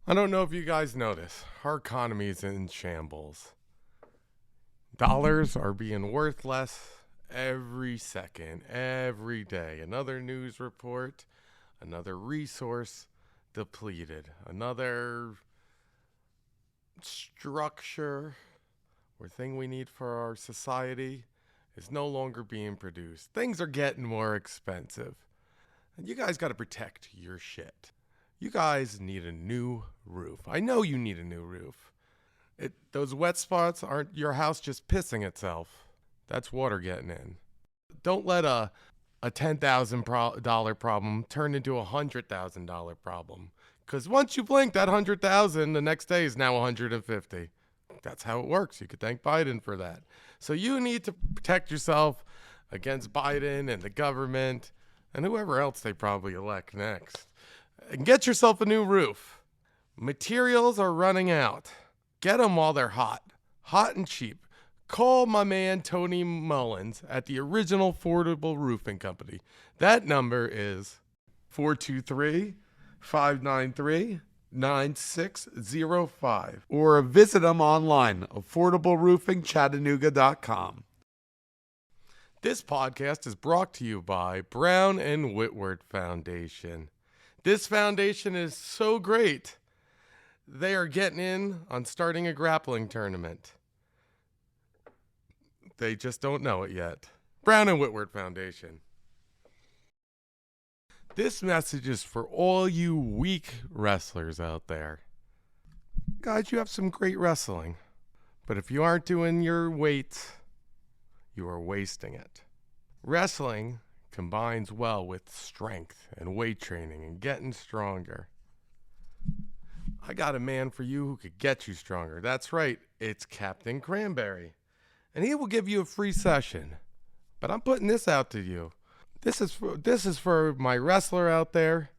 I don't know if you guys notice, our economy is in shambles. Dollars are being worth less every second, every day. Another news report, another resource depleted, another structure or thing we need for our society is no longer being produced. Things are getting more expensive. And you guys got to protect your shit. You guys need a new roof. I know you need a new roof. Those wet spots aren't your house just pissing itself. That's water getting in. Don't let a $10,000 problem turn into a $100,000 problem. Because once you blink, that 100,000 the next day is now 150. That's how it works. You could thank Biden for that. So you need to protect yourself against Biden and the government and whoever else they probably elect next. And get yourself a new roof. Materials are running out. Get them while they're hot and cheap. Call my man Tony Mullins at the original Affordable Roofing Company. That number is 423-593-9605. Or visit them online, affordableroofingchattanooga.com. This podcast is brought to you by Brown and Whitworth Foundation. This foundation is so great. They are getting in on starting a grappling tournament. They just don't know it yet. Brown and Whitworth Foundation. This message is for all you weak wrestlers out there. Guys, you have some great wrestling. But if you aren't doing your weights, you are wasting it. Wrestling combines well with strength and weight training and getting stronger. I got a man for you who could get you stronger. That's right, it's Captain Cranberry. And he will give you a free session. But I'm putting this out to you. This is for my wrestler out there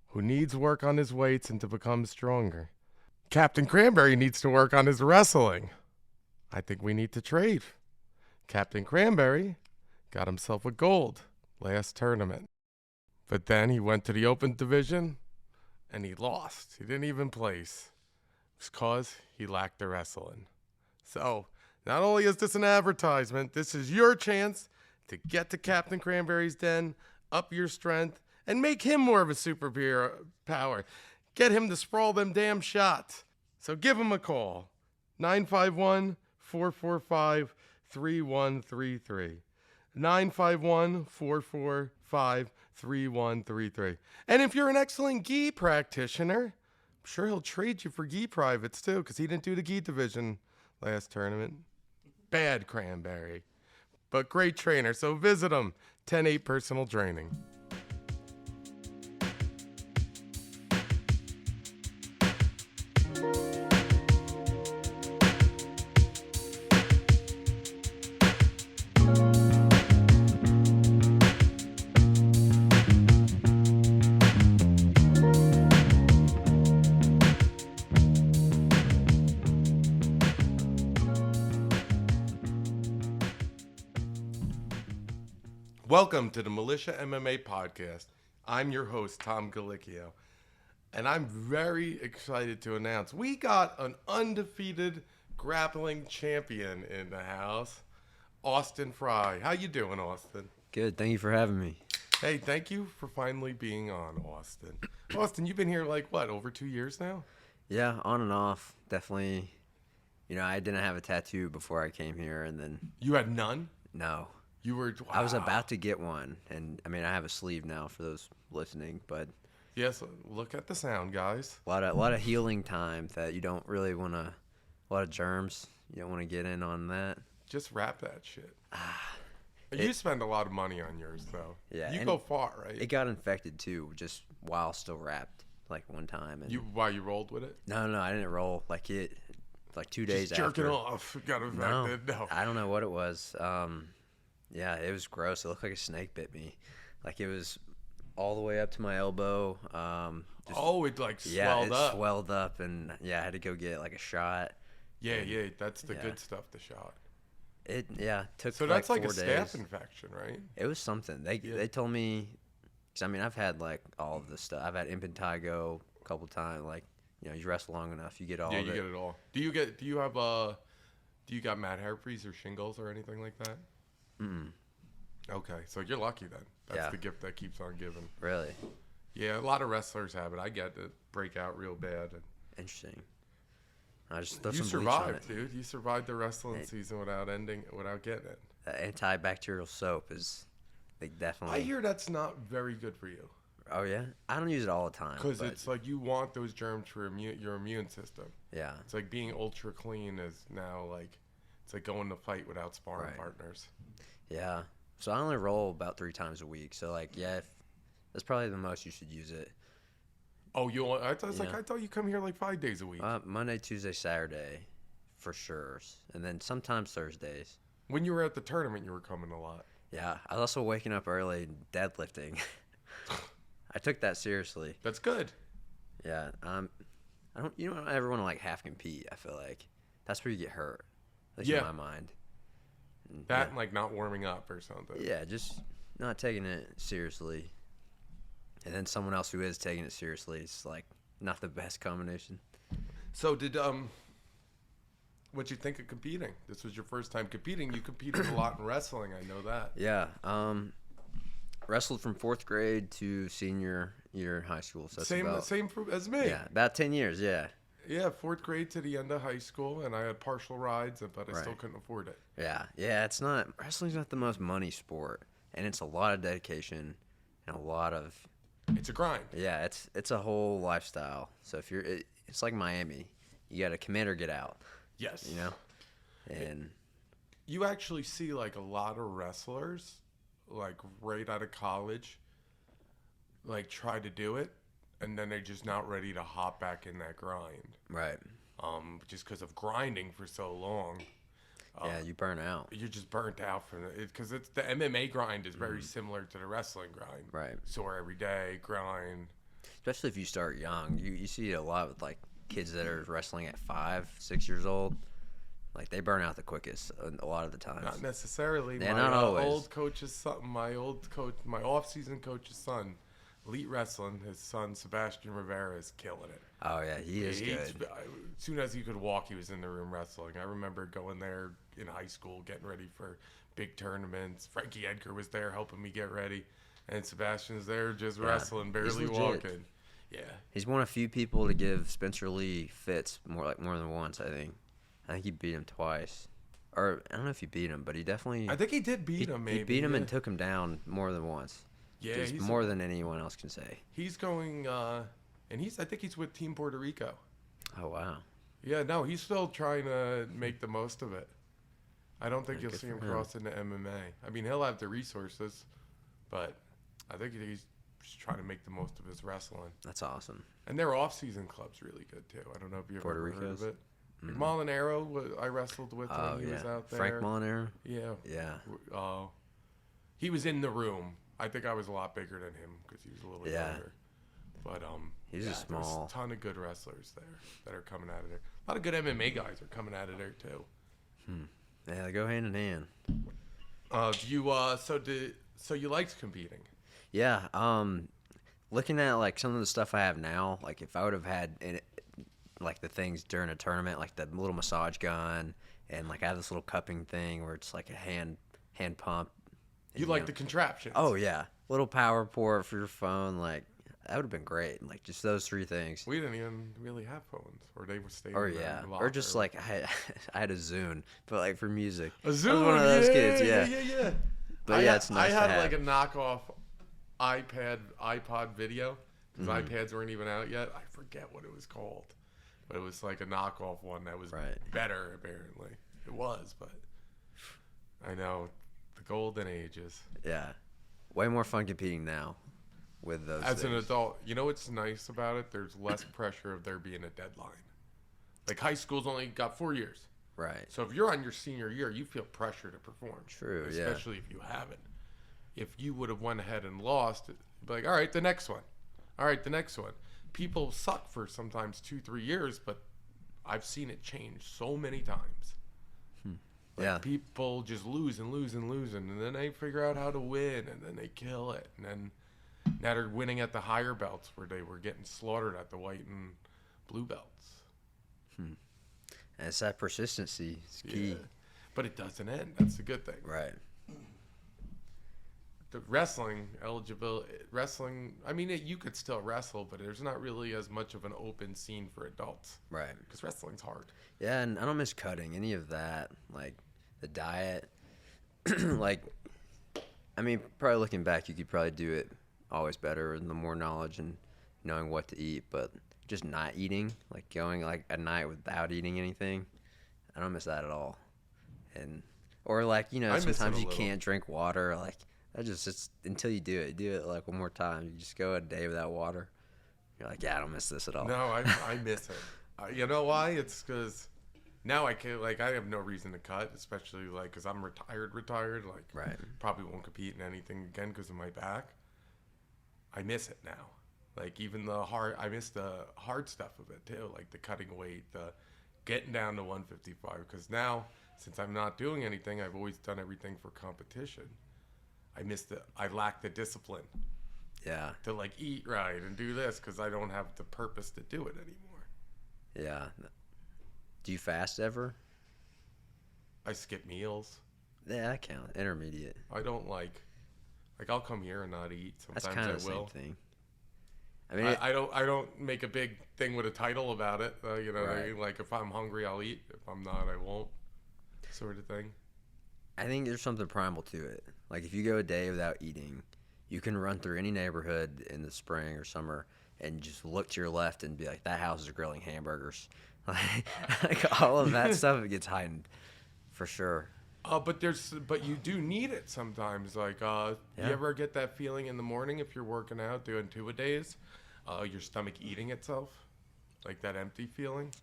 who needs work on his weights and to become stronger. Captain Cranberry needs to work on his wrestling. I think we need to trade. Captain Cranberry got himself a gold last tournament. But then he went to the open division and he lost. He didn't even place. It's because he lacked the wrestling. So, not only is this an advertisement, this is your chance to get to Captain Cranberry's den, up your strength, and make him more of a superpower. Get him to sprawl them damn shots. So give him a call. 951-445-3133. 951-445-3133. And if you're an excellent gi practitioner, I'm sure he'll trade you for gi privates too, because he didn't do the gi division last tournament. Bad Cranberry, but great trainer. So visit him. 10-8 Personal Training. Welcome to the Militia MMA podcast. I'm your host, Tom Galicchio, and I'm very excited to announce we got an undefeated grappling champion in the house, Austin Frye. How you doing, Austin? Good. Thank you for having me. Hey, thank you for finally being on, Austin. Austin, you've been here over 2 years now? Yeah, on and off. Definitely. I didn't have a tattoo before I came here, and then You had none? no. You were, wow. I was about to get one, and I have a sleeve now for those listening, but Yes, look at the sound, guys. a lot of healing time that you don't really want to. A lot of germs. You don't want to get in on that. Just wrap that shit. You spend a lot of money on yours, though. Yeah, You and go far, right? It got infected too, just while still wrapped, like one time. And While you rolled with it? No, I didn't roll. Like 2 days Just jerking after. off. Got infected. No. I don't know what it was. Yeah, it was gross. It looked like a snake bit me. Like it was all the way up to my elbow. It Yeah, swelled up. swelled up, and I had to go get like a shot. Yeah, that's the good stuff, the shot. It took So like that's like 4 a days. staph infection, right? It was something. They told me, 'cause I've had like all of this stuff. I've had impetigo a couple times, like you wrestle long enough, you get all Yeah, of you it. get it all. Do you got Matt herpes or shingles or anything like that? Mm. Okay, so you're lucky then. That's Yeah. the gift that keeps on giving. Really Yeah, a lot of wrestlers have it. I get it. Break out real bad. And interesting. I just throw you some bleach on survived, it. dude. You survived the wrestling Hey. season without getting it. Antibacterial soap is definitely. I hear that's not very good for you. Oh yeah, I don't use it all the time. Because but it's like you want those germs for your immune system. yeah, It's like being ultra clean is now like, it's like going to fight without sparring Right. partners. yeah. So I only roll about 3 times a week. So that's probably the most you should use it. Oh, I thought Yeah. I thought you come here like 5 days a week. Monday, Tuesday, Saturday, for sure, and then sometimes Thursdays. When you were at the tournament, you were coming a lot. Yeah, I was also waking up early and deadlifting. I took that seriously. That's good. Yeah, I don't. You don't ever want to like half compete. I feel like that's where you get hurt. At least Yeah. in my mind. And, That and like not warming up or something. yeah, just not taking it seriously. And then someone else who is taking it seriously is like not the best combination. So what'd you think of competing? This was your first time competing. You competed a lot in wrestling. I know that. Yeah, wrestled from 4th grade to senior year in high school. So that's Same as me. yeah, about 10 years. Yeah, Yeah, 4th grade to the end of high school, and I had partial rides, but I still Right. couldn't afford it. yeah. Wrestling's not the most money sport, and it's a lot of dedication and a lot of It's a grind. yeah. It's a whole lifestyle. So if it's like Miami, you got to commit or get out. Yes. You know, and You actually see like a lot of wrestlers, like right out of college, like try to do it, and then they're just not ready to hop back in that grind. right. Just because of grinding for so long. Yeah, you burn out. You're just burnt out from it because it's the MMA grind is very similar to the wrestling grind. Right. Sore every day, grind. Especially if you start young. You see it a lot with like kids that are wrestling at 5, 6 years old. Like they burn out the quickest a lot of the times. Not necessarily. Yeah, My not always. old coach's son, my off-season coach's son, elite wrestling. His son Sebastian Rivera is killing it. Oh yeah, he is good. As soon as he could walk, he was in the room wrestling. I remember going there in high school, getting ready for big tournaments. Frankie Edgar was there helping me get ready, and Sebastian's there just wrestling, barely legit. walking. Yeah, He's one of few people to give Spencer Lee fits more than once. I think he beat him twice, or I don't know if he beat him, but he definitely. I think he did beat him. Maybe he beat him yeah. and took him down more than once. Yeah, Just he's more than anyone else can say. He's going, and I think he's with Team Puerto Rico. Oh wow. Yeah, no, he's still trying to make the most of it. I don't think Yeah, you'll good see him for him. cross into MMA. I mean, he'll have the resources, but I think he's just trying to make the most of his wrestling. That's awesome. And their off-season club's really good too. I don't know if you've Puerto ever heard Rico's? of it. Like Molinaro, I wrestled with Oh when he yeah. was out there. Frank Molinaro. Yeah. Yeah. He was in the room. I think I was a lot bigger than him because he was a little Yeah. younger. But He's yeah, a small. There's a ton of good wrestlers there that are coming out of there. A lot of good MMA guys are coming out of there too. Yeah, they go hand in hand. So you liked competing? Yeah. Looking at like some of the stuff I have now, like if I would have had like the things during a tournament, like the little massage gun, and like I have this little cupping thing where it's like a hand pump. You like the contraptions? Oh yeah, little power port for your phone, like that would have been great. Like just those 3 things. We didn't even really have phones, or they were staying. Or in the yeah, or locker. just like I had a Zune, but like for music. a I was Zoom. one of those yeah, kids, yeah. yeah. But yeah, it's nice I had to have. like a knockoff iPod video because iPads weren't even out yet. I forget what it was called, but it was like a knockoff one that was Right. better. Apparently, it was, but I know the golden ages. Yeah, way more fun competing now with those. As an things. adult, you know what's nice about it? There's less pressure of there being a deadline. Like high school's only got 4 years. Right. So if you're on your senior year, you feel pressure to perform. True, yeah. Especially if you haven't. If you would have went ahead and lost, it'd be like, all right, the next one. All right, the next one. People suck for sometimes 2-3 years, but I've seen it change so many times. Like Yeah. people just lose and lose and lose, and then they figure out how to win, and then they kill it. And then now they're winning at the higher belts where they were getting slaughtered at the white blue belts. And it's that persistency. It's key. Yeah. But it doesn't end. That's the good thing. Right. The wrestling, I mean, you could still wrestle, but there's not really as much of an open scene for adults. Right. Because wrestling's hard. Yeah, and I don't miss cutting, any of that. Like, the diet. Like, I mean, probably looking back, you could probably do it always better with the more knowledge and knowing what to eat, but just not eating, like going like a night without eating anything, I don't miss that at all. And or like, you know, sometimes you can't drink water, like that just it's until you do it like one more time. You just go a day without water. You're like, yeah, I don't miss this at all. No, I miss it. You know why? It's because now I can I have no reason to cut, especially like because I'm retired. Like, Right. Probably won't compete in anything again because of my back. I miss it now. Like even I miss the hard stuff of it too, like the cutting weight, the getting down to 155. Because now, since I'm not doing anything, I've always done everything for competition. I lack the discipline. Yeah. To like eat right and do this because I don't have the purpose to do it anymore. Yeah. Do you fast ever? I skip meals. Yeah, that counts. Intermediate. I don't like I'll come here and not eat. Sometimes That's kind of the I will. same thing. I mean, I don't make a big thing with a title about it. You know, Right. like if I'm hungry, I'll eat. If I'm not, I won't. Sort of thing. I think there's something primal to it. Like if you go a day without eating, you can run through any neighborhood in the spring or summer and just look to your left and be like, that house is grilling hamburgers. Like all of that stuff gets heightened for sure. But you do need it sometimes. Like, Yeah. you ever get that feeling in the morning if you're working out, doing 2-a-days, your stomach eating itself, like that empty feeling?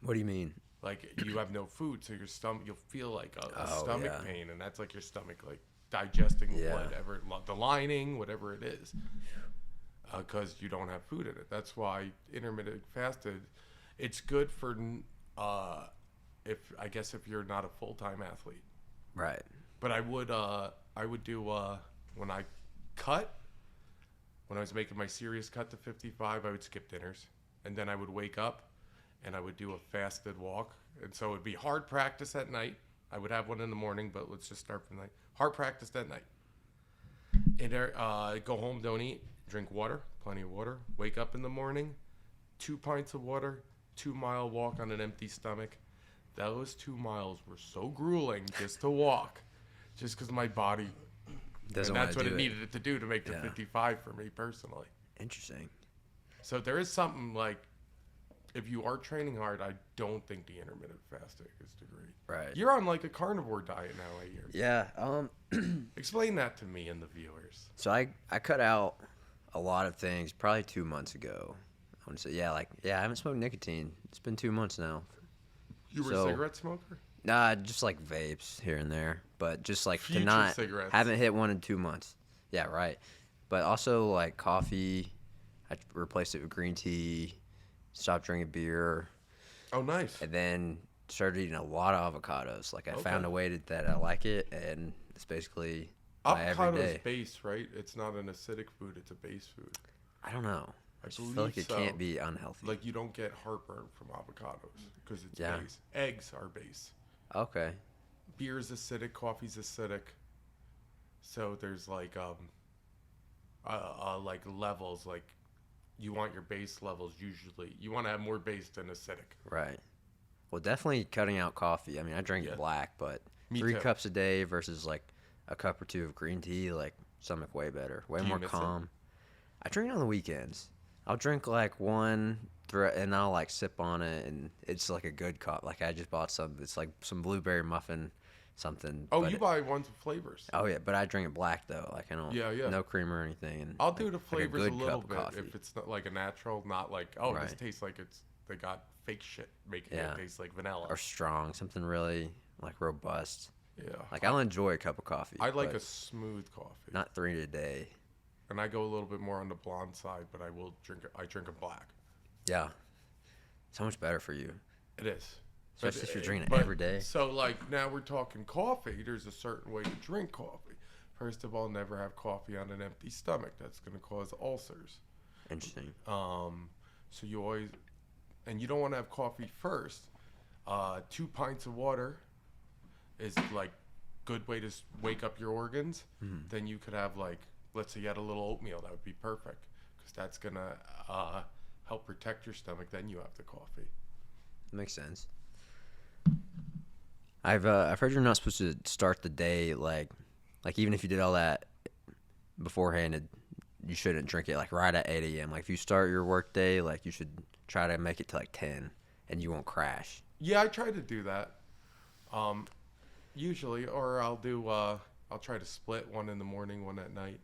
What do you mean? Like you have no food, so your stomach, you'll feel like a Oh, stomach yeah. pain, and that's like your stomach like digesting Yeah. whatever, the lining, whatever it is, because you don't have food in it. That's why intermittent fasted, it's good for if you're not a full-time athlete. Right. But I would do when I was making my serious cut to 55, I would skip dinners, and then I would wake up and I would do a fasted walk. And so it would be hard practice at night. I would have one in the morning, but let's just start from the night. Hard practice at night. And go home, don't eat, drink water, plenty of water. Wake up in the morning, 2 pints of water, 2-mile walk on an empty stomach. Those 2 miles were so grueling just to walk, just because my body, Doesn't and that's wanna what do it it. needed it to do to make the Yeah. 55 for me personally. Interesting. So there is something like, if you are training hard, I don't think the intermittent fasting is the great. Right. You're on like a carnivore diet now, I hear. Yeah. Explain that to me and the viewers. So I cut out a lot of things probably 2 months ago. I want to say, I haven't smoked nicotine. It's been 2 months now. You were a cigarette smoker? Nah, just like vapes here and there, but just like Future to not cigarettes. haven't hit one in 2 months. Yeah, right. But also like coffee, I replaced it with green tea. Stopped drinking beer, Oh, nice. and then started eating a lot of avocados. Like I Okay. found a way that I like it, and it's basically my Avocado is everyday. base, right? It's not an acidic food. It's a base food. I don't know. I I just feel believe like it so. can't be unhealthy. Like you don't get heartburn from avocados because it's Yeah. base. Eggs are base. Okay. Beer is acidic. Coffee's acidic. So there's like levels. Like you want your base levels usually. You want to have more base than acidic. Right. Well, definitely cutting out coffee. I mean, I drink Yeah. it black, but Me 3 too. cups a day versus like a cup or 2 of green tea, like stomach way better, way Do you more miss it? calm. I drink it on the weekends. I'll drink like one and I'll like sip on it, and it's like a good cup. Like I just bought some. It's like some blueberry muffin, something. Oh, but you buy ones with flavors. Oh yeah, but I drink it black though. Like I don't. Yeah, yeah. No cream or anything. And I'll do like, the like flavors a good little cup of bit coffee. if it's not like a natural, not like this Right. tastes like they got fake shit making Yeah. it taste like vanilla. Or strong, something really like robust. Yeah. Like I'll enjoy a cup of coffee. I like but a smooth coffee. not 3 a day. And I go a little bit more on the blonde side, but I drink a black. Yeah. So much better for you. It is. Especially if you're drinking it but- every day. So like now we're talking coffee. There's a certain way to drink coffee. First of all, never have coffee on an empty stomach. That's going to cause ulcers. Interesting. So you always, and you don't want to have coffee first, 2 pints of water is like good way to wake up your organs. Then you could have like, let's say you had a little oatmeal, that would be perfect because that's gonna help protect your stomach. Then you have the coffee. Makes sense. I've heard you're not supposed to start the day like even if you did all that beforehand, you shouldn't drink it like right at 8 a.m. Like if you start your work day, like you should try to make it to like 10, and you won't crash. Yeah, I try to do that. Usually, or I'll do. I'll try to split one in the morning, one at night.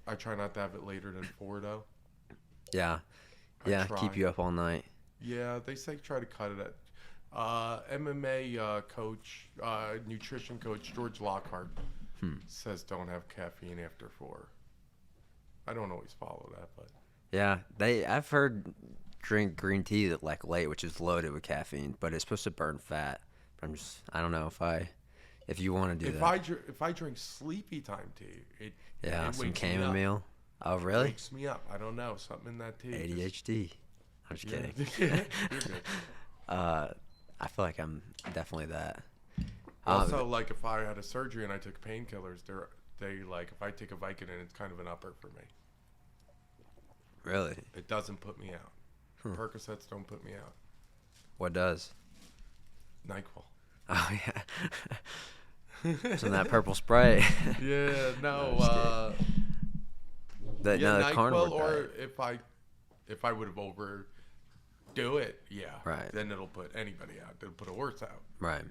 I try not to have it later than 4 though. Yeah, keep you up all night. Yeah, they say try to cut it at. MMA coach, nutrition coach George Lockhart says don't have caffeine after 4. I don't always follow that, but yeah, I've heard drink green tea like late, which is loaded with caffeine, but it's supposed to burn fat. But I don't know if you want to do that. If I drink sleepy time tea, it some wakes me chamomile. Oh, really? It wakes me up. I don't know, something in that tea. ADHD. I'm just kidding. You're good. I feel like I'm definitely that. Also, like if I had a surgery and I took painkillers, they like if I take a Vicodin, it's kind of an upper for me. Really? It doesn't put me out. Percocets don't put me out. What does? NyQuil. Oh yeah. Some of that purple spray. Yeah, no. The NyQuil, or if I would have overdo it, yeah. Right. Then it'll put anybody out. It'll put a horse out. Right.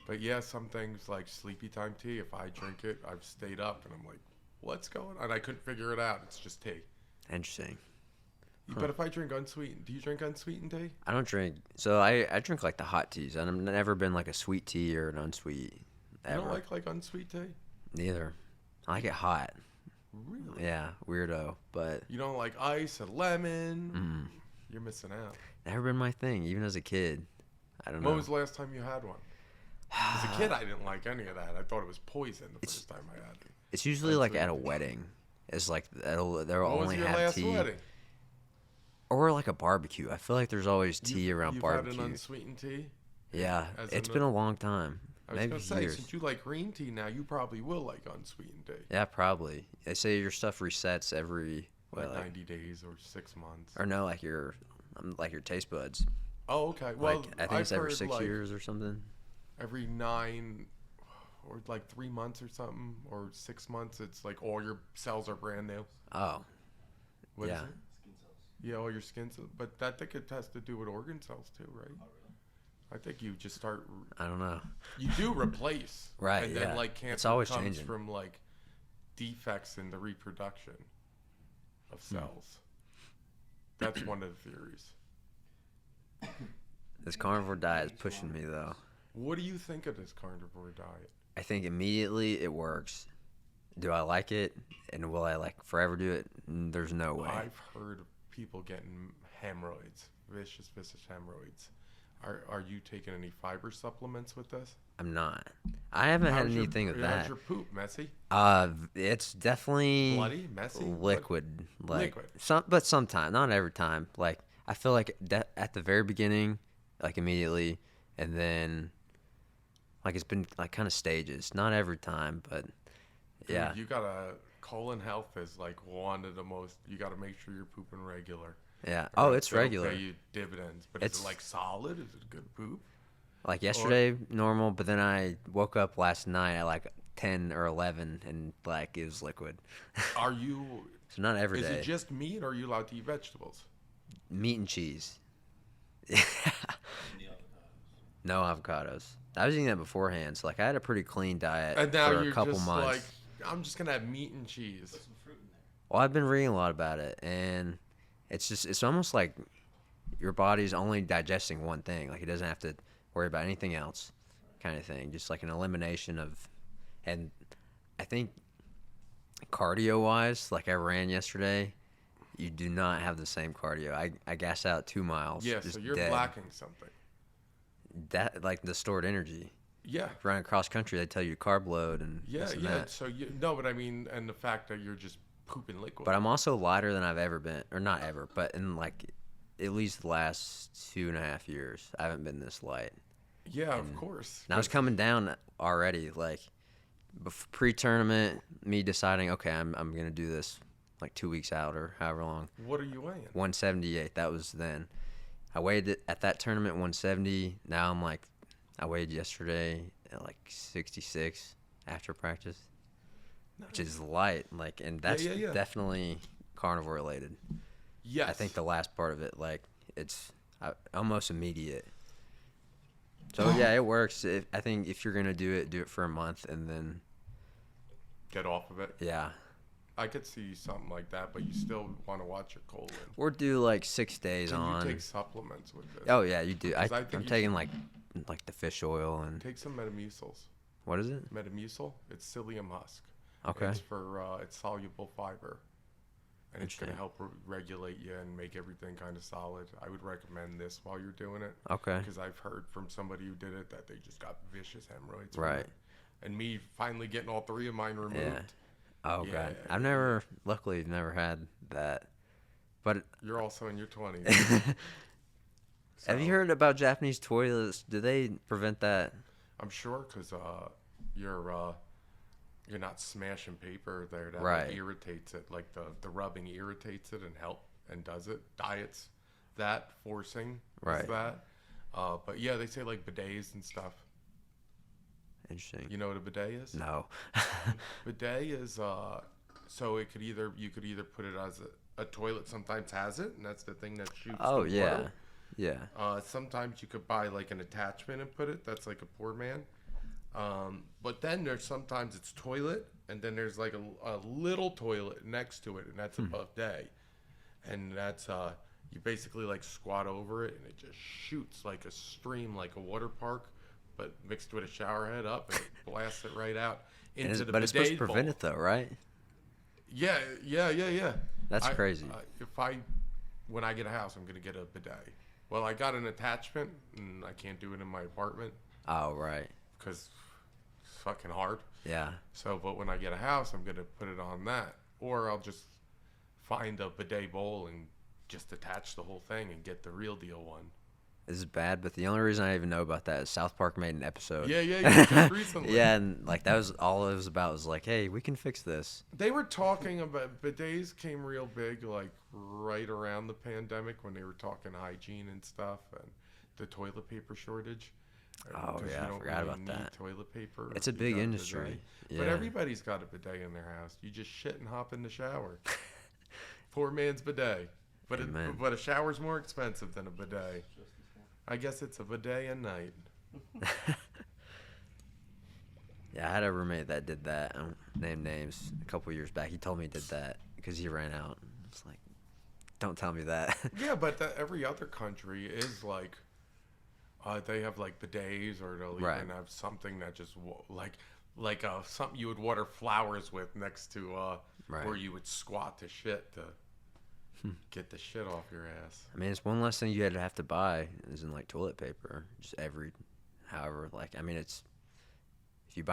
But yeah, some things like sleepy time tea, if I drink it, I've stayed up and I'm like, what's going on? I couldn't figure it out. It's just tea. Interesting. But if I drink unsweetened, do you drink unsweetened tea? I don't drink. So I drink like the hot teas. I've never been like a sweet tea or an unsweet. Ever. You don't like unsweet tea? Neither. I like it hot. Really? Yeah, weirdo. But you don't like ice and lemon? You're missing out. Never been my thing, even as a kid. I don't know. When was the last time you had one? As a kid, I didn't like any of that. I thought it was poison the first time I had it. It's usually like at a wedding. It's like they'll What only was your have last tea. wedding? Or like a barbecue. I feel like there's always tea around barbecue. You've had an unsweetened tea? Yeah, it's been a long time. I was Maybe going to say, years. since you like green tea now, you probably will like unsweetened tea. Yeah, probably. They say your stuff resets every Like 90 days or 6 months. or no, like your taste buds. Oh, okay. Well, Like I think it's every 6 years or something. Every 9 or like 3 months or something, or 6 months, it's like all your cells are brand new. Oh, What is yeah. it? Yeah, all your skin cells. But I think it has to do with organ cells too, right? I think you just start. I don't know. You do replace, Right, And yeah. then like cancer It's always comes changing. from like defects in the reproduction of cells. That's one of the theories. This carnivore diet is pushing me though. What do you think of this carnivore diet? I think immediately it works. Do I like it? And will I like forever do it? There's no way. I've heard of people getting hemorrhoids, vicious hemorrhoids. Are you taking any fiber supplements with this? I'm not. I haven't had How's your- anything with How's that. your poop? Messy? It's definitely Bloody? Messy? liquid. Like Liquid. but sometimes, not every time. Like I feel like at the very beginning, like immediately, and then like it's been like kind of stages. Not every time, but yeah. Dude, you gotta, colon health is like one of the most, you gotta make sure you're pooping regular. Yeah. Or Oh, else it's it'll regular. Pay you dividends. But is It's- it like solid? Is it good poop? Like yesterday, normal, but then I woke up last night at like 10 or 11 and like it was liquid. Are you, So not every is day. it just meat or are you allowed to eat vegetables? Meat and cheese. No avocados. I was eating that beforehand, so like I had a pretty clean diet And now for a you're couple just months. like, I'm just gonna have meat and cheese. Well, I've been reading a lot about it, and it's almost like your body's only digesting one thing. Like it doesn't have to worry about anything else, kind of thing. Just like an elimination of, and I think cardio wise, like I ran yesterday, you do not have the same cardio. I gassed out 2 miles. Yeah, just so you're dead. lacking something. That like the stored energy. Yeah. Running cross country, they tell you carb load and Yeah, this and yeah. that. So no, but I mean, and the fact that you're just pooping liquid. But I'm also lighter than I've ever been, or not ever, but in like at least the last 2.5 years. I haven't been this light. Yeah, of course. And I was coming down already, like pre-tournament. Me deciding, okay, I'm gonna do this like 2 weeks out or however long. What are you weighing? 178. That was then. I weighed it at that tournament 170. Now I'm like, I weighed yesterday at like 66 after practice, which is light. Like, and that's definitely carnivore related. Yes. I think the last part of it, like, it's almost immediate. So yeah, it works. I think if you're gonna do it for a month and then get off of it. Yeah. I could see something like that, but you still want to watch your colon. Or do like 6 days on. Can you take supplements with this? Oh yeah, you do. I'm taking like the fish oil and. Take some Metamucils. What is it? Metamucil. It's psyllium husk. Okay. It's for it's soluble fiber, and it's going to help regulate you and make everything kind of solid. I would recommend this while you're doing it. Okay. Because I've heard from somebody who did it that they just got vicious hemorrhoids. Right. And me finally getting all 3 of mine removed. Yeah. Oh god. I've luckily never had that. But you're also in your 20s. Have you heard about Japanese toilets? Do they prevent that? I'm sure, because you're not smashing paper there. That right. Irritates it. Like the rubbing irritates it and does it. Diets that forcing is that. But yeah, they say like bidets and stuff. Interesting. You know what a bidet is? No. Bidet is so you could either put it as a toilet sometimes has it, and that's the thing that shoots the water. Yeah. Sometimes you could buy like an attachment and put it. That's like a poor man. But then there's sometimes it's toilet, and then there's like a little toilet next to it, and that's a bidet. And that's you basically like squat over it, and it just shoots like a stream, like a water park, but mixed with a shower head up, and it blasts it right out into the bidet. But it's supposed to prevent it though, right? Yeah. That's crazy. When I get a house, I'm gonna get a bidet. Well, I got an attachment, and I can't do it in my apartment. Oh, right. Because it's fucking hard. Yeah. So, but when I get a house, I'm gonna put it on that, or I'll just find a bidet bowl and just attach the whole thing and get the real deal one. This is bad, but the only reason I even know about that is South Park made an episode. Yeah, just recently. Yeah, and like that was all it was about. Was like, hey, we can fix this. They were talking about bidets came real big, like right around the pandemic when they were talking hygiene and stuff and the toilet paper shortage. Oh yeah, I forgot about that. Toilet paper. It's a big industry. Yeah. But everybody's got a bidet in their house. You just shit and hop in the shower. Poor man's bidet. But a shower's more expensive than a bidet. I guess it's a bidet a night. Yeah, I had a roommate that did that. I don't name names. A couple years back, he told me he did that because he ran out. It's like, don't tell me that. Yeah, but every other country is like, they have like bidets, or they'll even have something that just like something you would water flowers with next to where you would squat to shit to get the shit off your ass. I mean, it's one less thing you have to buy, isn't like toilet paper. Just however, like, I mean, it's, if you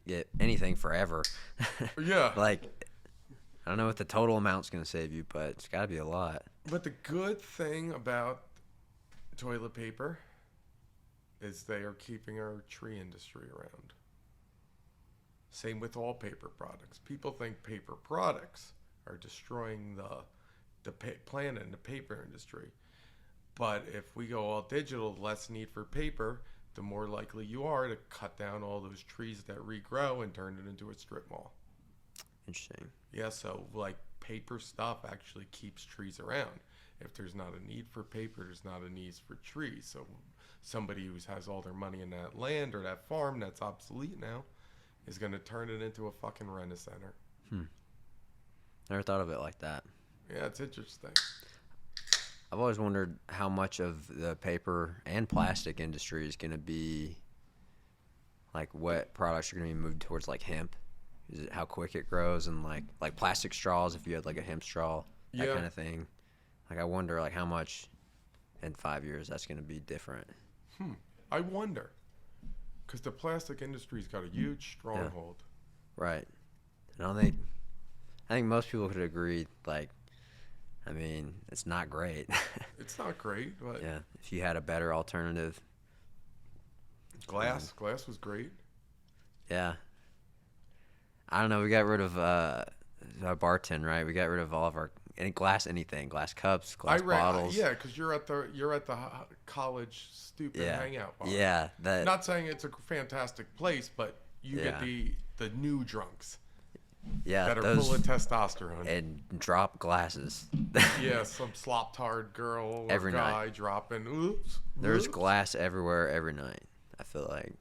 get anything forever. Yeah. Like, I don't know what the total amount's going to save you, but it's got to be a lot. But the good thing about toilet paper is they are keeping our tree industry around. Same with all paper products. People think paper products are destroying the planet and the paper industry. But if we go all digital, less need for paper, the more likely you are to cut down all those trees that regrow and turn it into a strip mall. Interesting. Yeah, so like paper stuff actually keeps trees around. If there's not a need for paper, there's not a need for trees. So somebody who has all their money in that land or that farm that's obsolete now is going to turn it into a fucking rent-a-center. Never thought of it like that. Yeah, it's interesting. I've always wondered how much of the paper and plastic industry is going to be, like, what products are going to be moved towards, like, hemp. Is it how quick it grows, and like plastic straws, if you had like a hemp straw, that kind of thing. Like, I wonder like how much in 5 years that's going to be different. I wonder, because the plastic industry's got a huge stronghold. Right. And I think most people could agree, like, I mean, it's not great. It's not great, but Yeah, if you had a better alternative. glass was great. Yeah. I don't know. We got rid of our bartend, right? We got rid of all of our glass cups, glass bottles. Yeah, because you're at the college stupid hangout bar. Yeah, Not saying it's a fantastic place, but you get the new drunks. Yeah, that are those, full of testosterone. And drop glasses. Yeah, some slop-tard girl or every guy night. dropping. Oops. There's glass everywhere every night. I feel like,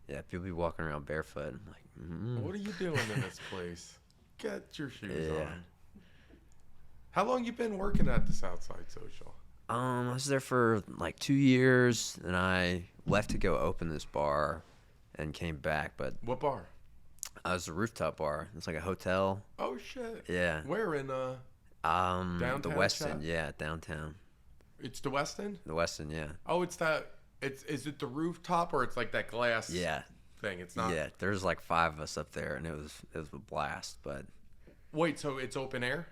yeah, people be walking around barefoot. I'm like, what are you doing in this place? Get your shoes on. How long you been working at the Southside Social? I was there for like 2 years, and I left to go open this bar, and came back. But what bar? It was a rooftop bar. It's like a hotel. Oh shit. Yeah. Where in downtown? The West End. Yeah, downtown. It's the West End? The West End, yeah. Oh, is it the rooftop or it's like that glass thing? It's not. Yeah, there's like 5 of us up there, and it was a blast. But wait, so it's open air?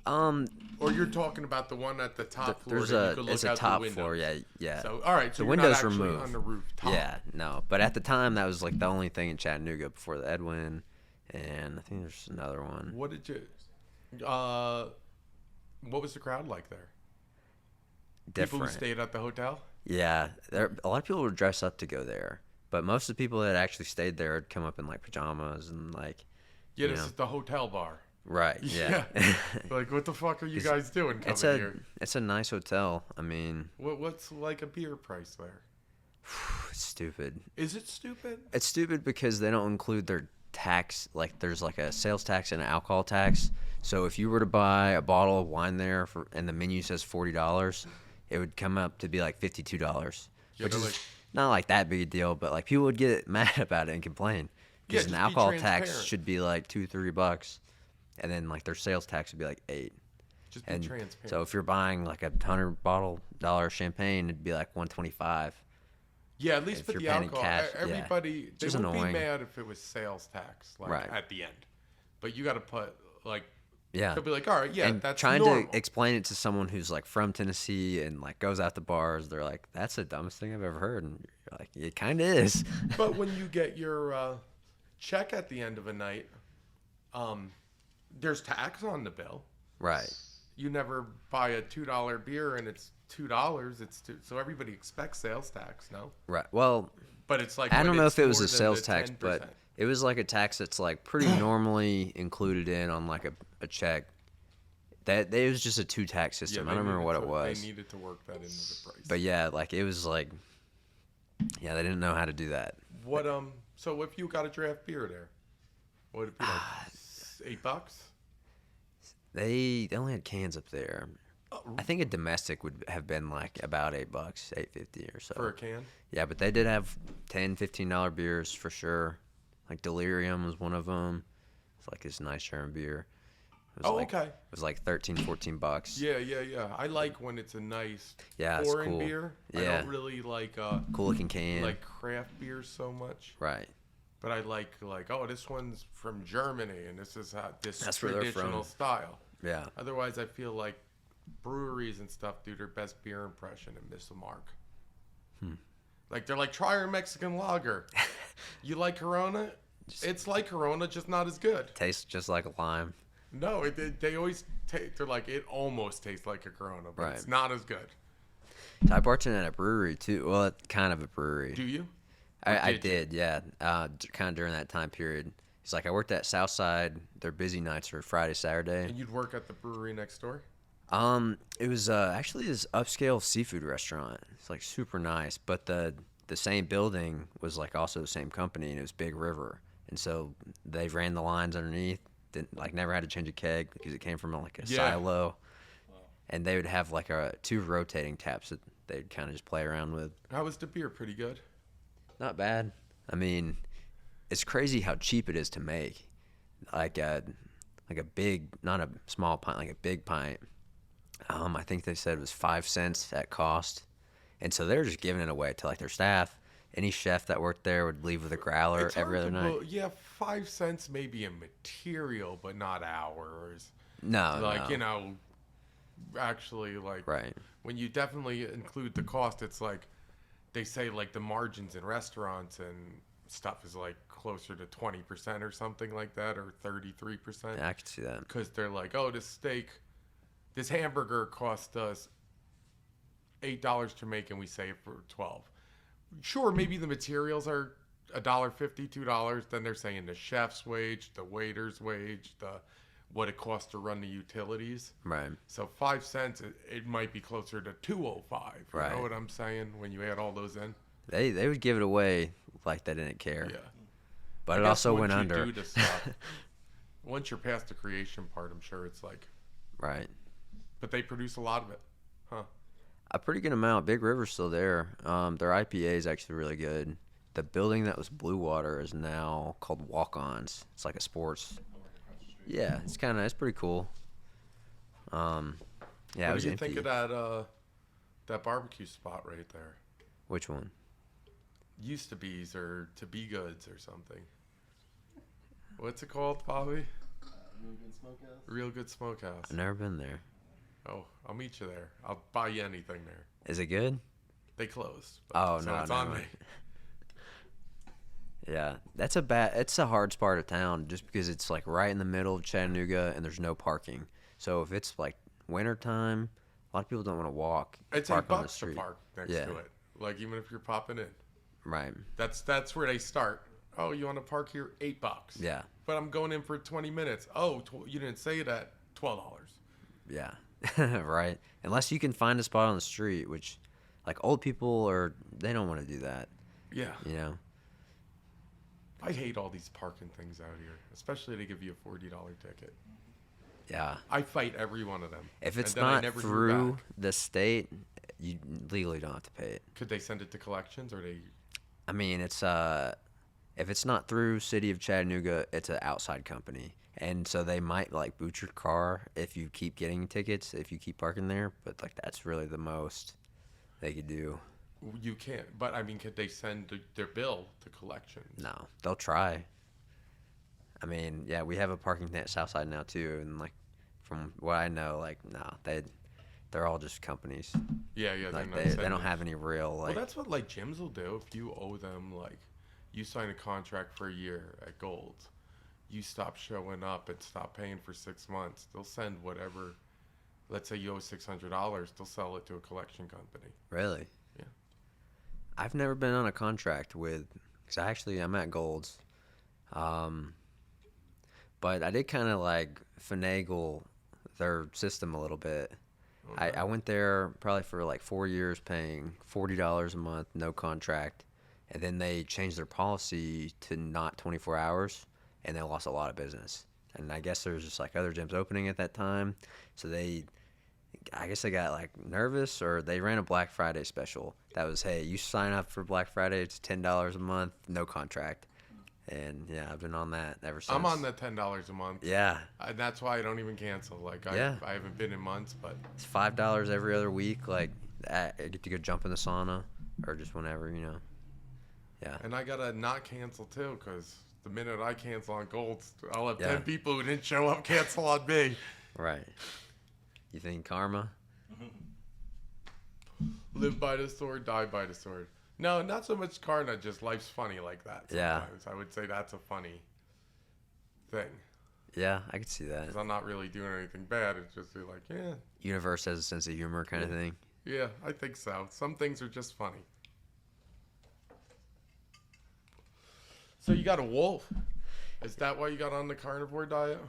Or you're talking about the one at the top floor? It's a top floor, yeah. So all right, so the you're windows not actually removed on the rooftop. Yeah, no. But at the time, that was like the only thing in Chattanooga before the Edwin, and I think there's another one. What did you? What was the crowd like there? Different. People who stayed at the hotel. Yeah, a lot of people would dress up to go there, but most of the people that actually stayed there would come up in like pajamas and like. Yeah, this is the hotel bar. Right. Yeah. Like, what the fuck are you guys doing coming here? It's a nice hotel. I mean, what's like a beer price there? It's stupid. Is it stupid? It's stupid because they don't include their tax. Like, there's like a sales tax and an alcohol tax. So if you were to buy a bottle of wine there and the menu says $40, it would come up to be like $52, which is not like that big a deal. But like people would get mad about it and complain because an alcohol tax should be like $2-3. And then like their sales tax would be like $8. Just be transparent. So if you're buying like a $100 champagne, it'd be like $125. Yeah, at least for the alcohol. Cash, everybody they would annoying. be mad if it was sales tax, like at the end. But you got to put like they'll be like, all right, yeah, and that's trying normal. to explain it to someone who's like from Tennessee and like goes out to bars, they're like, that's the dumbest thing I've ever heard, and you're like, it kind of is. But when you get your check at the end of a night, there's tax on the bill. Right. You never buy a $2 beer and it's $2. So everybody expects sales tax, no? Right. Well, but it's like I don't know if it was a sales tax, 10%. but it was like a tax that's like pretty normally included in on like a check. It was just a 2 tax system. I don't remember what it was. They needed to work that into the price. But yeah, like it was like, yeah, they didn't know how to do that. What So if you got a draft beer there, what would it be like? $8? They only had cans up there. I think a domestic would have been like about $8, $8.50 or so for a can. Yeah, but they did have $10-15 beers for sure. Like Delirium was one of them. It's like this nice German beer. Okay. It was like $13-14. Yeah. I like when it's a nice it's foreign cool. beer. Yeah. I don't really like cool looking can. like craft beers so much. Right. But I like oh, this one's from Germany and this is That's where they're traditional from. style. Yeah. Otherwise, I feel like breweries and stuff do their best beer impression and miss the mark. Like they're like, try our Mexican lager. You like Corona? It's like Corona, just not as good. Tastes just like a lime. No, they always they're like, it almost tastes like a Corona, but it's not as good. I bartended at a brewery too. Well, kind of a brewery. Do you? I did, yeah. Kind of during that time period. It's like I worked at Southside. Their busy nights were Friday, Saturday. And you'd work at the brewery next door? It was actually this upscale seafood restaurant. It's like super nice, but the same building was like also the same company, and it was Big River. And so they ran the lines underneath. Didn't like never had to change a keg because it came from like a silo. Wow. And they would have like 2 rotating taps that they'd kind of just play around with. How was the beer? Pretty good. Not bad. I mean, it's crazy how cheap it is to make. Like a big, not a small pint, like a big pint. I think they said it was 5 cents at cost, and so they're just giving it away to like their staff. Any chef that worked there would leave with a growler every other night. Yeah, 5 cents maybe in material, but not hours. No, like you know, actually like Right. when you definitely include the cost, it's like they say like the margins in restaurants and stuff is like closer to 20% or something like that, or 33%. Yeah, I could see that. Because they're like, oh, this hamburger cost us $8 to make, and we say it for 12. Sure, maybe the materials are $1.50, $2. Then they're saying the chef's wage, the waiter's wage, what it costs to run the utilities. Right. So 5 cents, it might be closer to 2.05. You Right. know what I'm saying? When you add all those in. They would give it away like they didn't care. Yeah. But I it guess also once went you under. do the stuff, once you're past the creation part, I'm sure it's like. Right. But they produce a lot of it, huh? A pretty good amount. Big River's still there. Their IPA is actually really good. The building that was Blue Water is now called Walk-Ons. It's like a sports. Yeah, it's pretty cool. Yeah, What it was do you empty. think of that barbecue spot right there? Which one? Used to be's or to be goods or something. What's it called, Bobby? Real Good Smokehouse. Real Good Smokehouse. I've never been there. Oh, I'll meet you there. I'll buy you anything there. Is it good? They closed. Oh, so no, it's no. on me. Yeah, it's a hard part of town just because it's like right in the middle of Chattanooga and there's no parking. So if it's like wintertime, a lot of people don't want to walk. It's park on the $8 to street. park next Yeah. to it. Like even if you're popping in. Right. That's where they start. Oh, you want to park here? $8. Yeah. But I'm going in for 20 minutes. Oh, you didn't say that. $12. Yeah. Right. Unless you can find a spot on the street, which like old people they don't want to do that. Yeah. You know. I hate all these parking things out here, especially to give you a $40 ticket. Yeah. I fight every one of them. If it's and then I not never hear through back. the state, you legally don't have to pay it. Could they send it to collections or they? I mean, it's if it's not through City of Chattanooga, it's an outside company, and so they might like boot your car if you keep getting tickets if you keep parking there. But like that's really the most they could do. You can't. But I mean, could they send their bill to collections? No, they'll try. I mean, yeah, we have a parking thing at Southside now too, and like from what I know, like no, they're all just companies. Yeah, Like they're not they sending don't it. have any real Well, like. that's what like gyms will do. If you owe them like, you sign a contract for a year at Gold, you stop showing up and stop paying for 6 months. They'll send whatever. Let's say you owe $600. They'll sell it to a collection company. Really? Yeah. I've never been on a contract with, because I'm at Gold's. But I did kind of like finagle their system a little bit. Okay. I went there probably for like 4 years paying $40 a month, no contract. And then they changed their policy to not 24 hours, and they lost a lot of business. And I guess there's just like other gyms opening at that time. So I guess they got like nervous, or they ran a Black Friday special. That was, hey, you sign up for Black Friday, it's $10 a month, no contract. And yeah, I've been on that ever since. I'm on the $10 a month. Yeah. And that's why I don't even cancel. Like I haven't been in months, but It's $5 every other week. Like I get to go jump in the sauna or just whenever, you know. Yeah. and I gotta not cancel too, because the minute I cancel on Gold, I'll have Yeah. 10 people who didn't show up cancel on me. Right. You think karma? Live by the sword, die by the sword. No, not so much karma, just life's funny like that. Yeah. Sometimes. I would say that's a funny thing. Yeah, I could see that. Because I'm not really doing anything bad. It's just like, yeah, Universe has a sense of humor kind of thing. yeah, I think so. Some things are just funny. So you got a wolf. Is that why you got on the carnivore diet?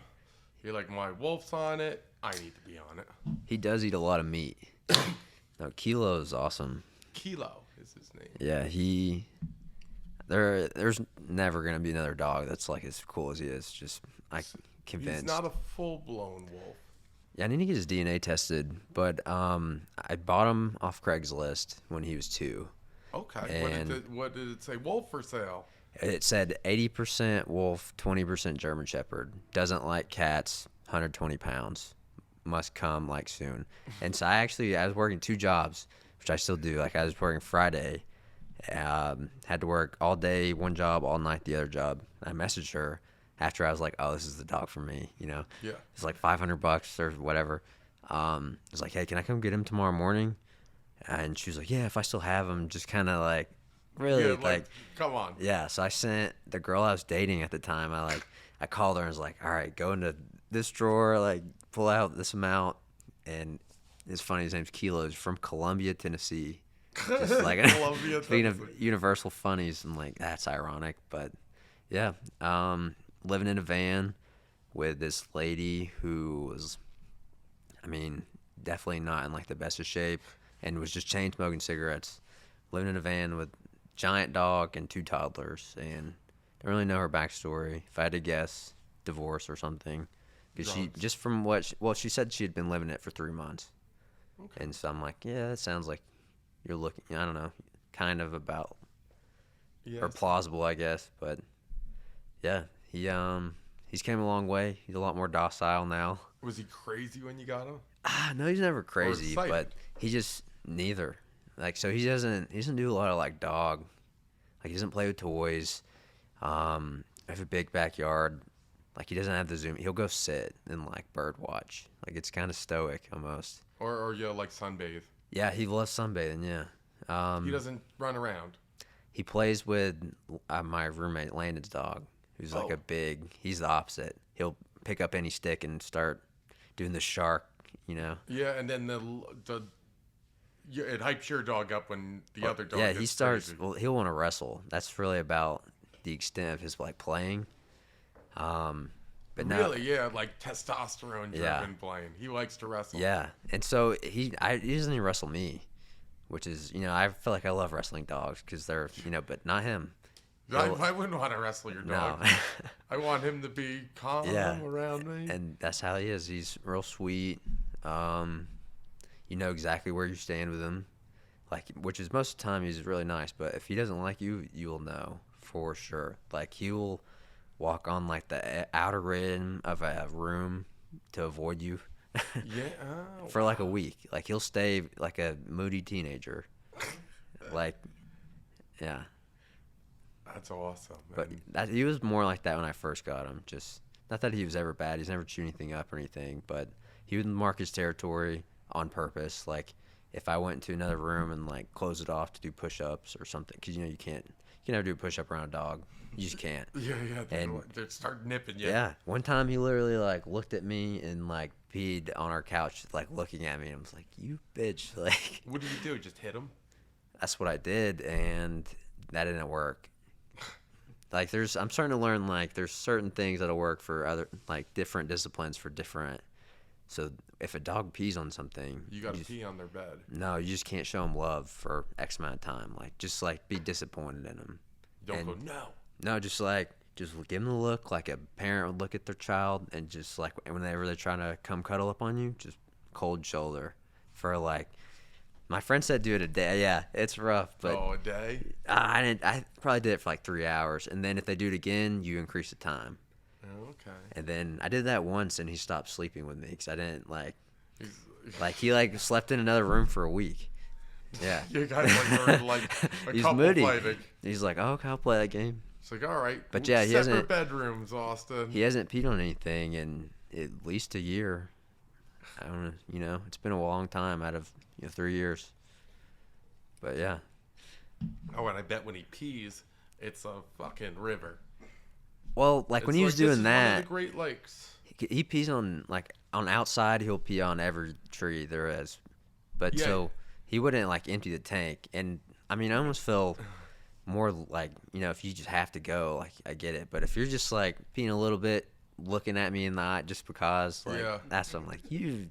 You're like, my wolf's on it. I need to be on it. He does eat a lot of meat. No, Kilo is awesome. Kilo is his name. Yeah, there's never gonna be another dog that's like as cool as he is. Just convinced. He's not a full-blown wolf. Yeah, I need to get his DNA tested, but I bought him off Craigslist when he was 2. Okay. What did it say? Wolf for sale. It said 80% wolf, 20% German Shepherd. Doesn't like cats. 120 pounds. Must come like soon. And so I was working 2 jobs, which I still do. Like I was working Friday. Had to work all day, one job, all night, the other job. I messaged her after I was like, oh, this is the dog for me, you know. Yeah. It's like $500 or whatever. I was like, hey, can I come get him tomorrow morning? And she was like, yeah, if I still have him. Just kind of like, really, Yeah, like, come on. yeah. So I sent the girl I was dating at the time. I called her and was like, all right, go into this drawer, like pull out this amount. And it's funny, his name's Kilo. He's from Columbia, Tennessee. Just like Columbia, speaking of Tennessee. universal funnies, I'm like, that's ironic, but yeah. Living in a van with this lady who was, I mean, definitely not in like the best of shape, and was just chain smoking cigarettes. Living in a van with giant dog and 2 toddlers, and don't really know her backstory. If I had to guess, divorce or something, because she Drugs. just from what she said, she had been living it for 3 months, and so I'm like, yeah, that sounds like you're looking. I don't know, kind of about or Yes. plausible, I guess, but yeah, he's came a long way. He's a lot more docile now. Was he crazy when you got him? No, he's never crazy, excited? but he just neither. Like, so he doesn't do a lot of like dog. Like, he doesn't play with toys. I have a big backyard. Like, he doesn't have the zoom. He'll go sit and like bird watch. Like, it's kind of stoic almost. Or you like sunbathe? Yeah, he loves sunbathing. Yeah. He doesn't run around. He plays with my roommate Landon's dog, who's like Oh. he's the opposite. He'll pick up any stick and start doing the shark, you know. Yeah, and then it hypes your dog up when the other dog. Yeah, gets he starts. crazy. Well, he'll want to wrestle. That's really about the extent of his like playing. But now, Really, yeah, like testosterone driven Yeah. playing. He likes to wrestle. yeah, and so he doesn't even wrestle me, which is, I feel like I love wrestling dogs because they're, but not him. I wouldn't want to wrestle your No. dog. I want him to be calm Yeah. around me. And that's how he is. He's real sweet. You know exactly where you stand with him, like, which is most of the time he's really nice. But if he doesn't like you, you'll know for sure. Like, he will walk on like the outer rim of a room to avoid you Yeah. Oh, for like a week. Like, he'll stay like a moody teenager. Like, yeah. that's awesome. But And he was more like that when I first got him. Just not that he was ever bad. He's never chewed anything up or anything. But he would mark his territory on purpose. Like, if I went into another room and like close it off to do push-ups or something, because you can never do a push-up around a dog. You just can't. yeah, And- they start nipping you. Yeah. One time he literally like looked at me and like peed on our couch, like looking at me. And I was like, "You bitch!" Like, What did you do? Just hit him? that's what I did, and that didn't work. Like, I'm starting to learn, like, there's certain things that'll work for other, like, different disciplines for different. So if a dog pees on something, You got to pee on their bed. no, you just can't show them love for X amount of time. Like, just like be disappointed in them. Don't And- go, no. No, just give them the look like a parent would look at their child, and just like whenever they're trying to come cuddle up on you, just cold shoulder for like. My friend said do it a day. Yeah, it's rough, but Oh, a day? I didn't. I probably did it for like 3 hours, and then if they do it again, you increase the time. Oh, okay. And then I did that once, and he stopped sleeping with me because I didn't He's, he like slept in another room for a week. Yeah, you guys like learned like a he's couple moody. fighting. He's like, oh, okay, I'll play that game. It's like, all right. But yeah, he separate hasn't- bedrooms, Austin. He hasn't peed on anything in at least a year. I don't know. It's been a long time out of 3 years. But yeah, Oh, and I bet when he pees, it's a fucking river. well, like when It's he was this is doing one of that, the Great Lakes. he pees on like on outside. He'll pee on every tree there is, but Yeah. so he wouldn't like empty the tank. And I mean, I almost feel more like if you just have to go, like I get it. But if you're just like peeing a little bit, looking at me in the eye just because, like Yeah. that's what I'm like. You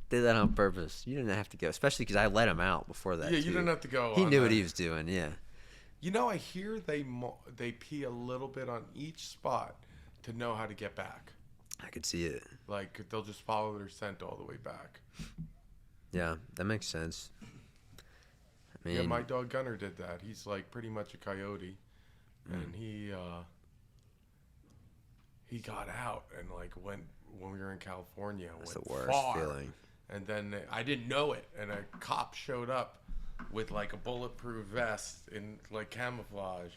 did that on purpose. You didn't have to go, especially because I let him out before that. Yeah, you too. didn't have to go. He on knew what that. he was doing. Yeah. I hear they pee a little bit on each spot to know how to get back. I could see it. Like they'll just follow their scent all the way back. Yeah, that makes sense. I mean, Yeah, my dog Gunner did that. He's like pretty much a coyote, and he got out and like went when we were in California. that's went the worst far. feeling. And then I didn't know it, and a cop showed up with like a bulletproof vest in like camouflage.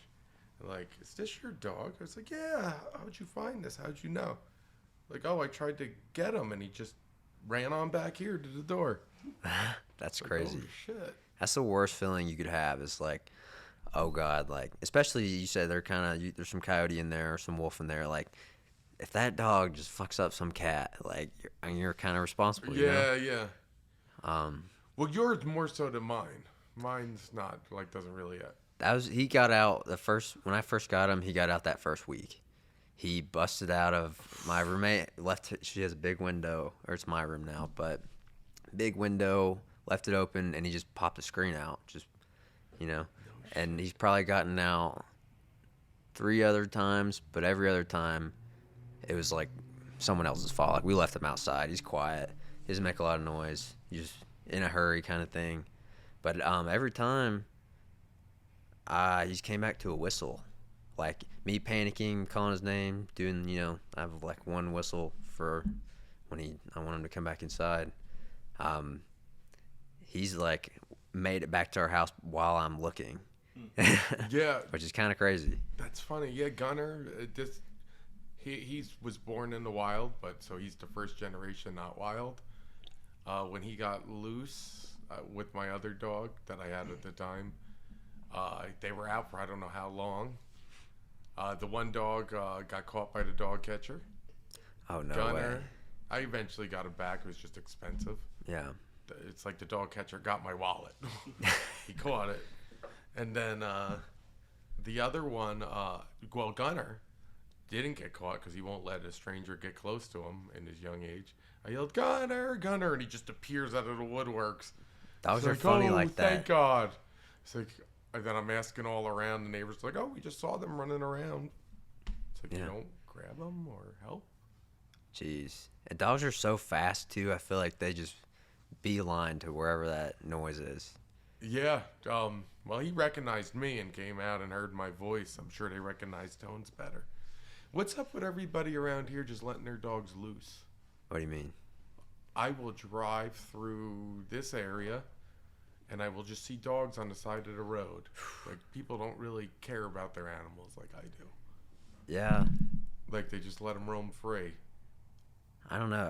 Like, is this your dog? I was like, yeah. How'd you find this? How'd you know? Like, oh, I tried to get him, and he just ran on back here to the door. That's Like, crazy. oh, shit. That's the worst feeling you could have. Is like, oh God, like especially you said they're kind of there's some coyote in there or some wolf in there. Like, if that dog just fucks up some cat, like you're kind of responsible. You know? Yeah. Um, Well, yours more so than mine. Mine's not, like, doesn't really. he got out when I first got him. He got out that first week. He busted out of my roommate. She has a big window, or it's my room now, but big window. Left it open, and he just popped the screen out. Just, you know, and he's probably gotten out 3 other times, but every other time, it was like someone else's fault. Like we left him outside. He's quiet. He doesn't make a lot of noise. He's just in a hurry kind of thing. But every time, he just came back to a whistle. Like me panicking, calling his name, doing, I have like one whistle for when I want him to come back inside. He's like made it back to our house while I'm looking. Yeah. Which is kind of crazy. That's funny. Yeah, Gunner, he was born in the wild, but so he's the first generation not wild. When he got loose with my other dog that I had at the time, they were out for I don't know how long. The one dog got caught by the dog catcher. Oh, no Gunner, way. I eventually got him back. It was just expensive. Yeah. It's like the dog catcher got my wallet. He caught it. And then the other one, Gunner didn't get caught because he won't let a stranger get close to him in his young age. I yelled, Gunner, Gunner, and he just appears out of the woodworks. Dogs It's are funny oh, like that. Thank God. It's like, and then I'm asking all around. The neighbors like, oh, we just saw them running around. It's like, Yeah. you don't grab them or help? Jeez. And dogs are so fast, too. I feel like they just beeline to wherever that noise is. Yeah. Well, he recognized me and came out and heard my voice. I'm sure they recognize tones better. What's up with everybody around here just letting their dogs loose? What do you mean? I will drive through this area and I will just see dogs on the side of the road. Like, people don't really care about their animals like I do. Yeah. Like, they just let them roam free. I don't know.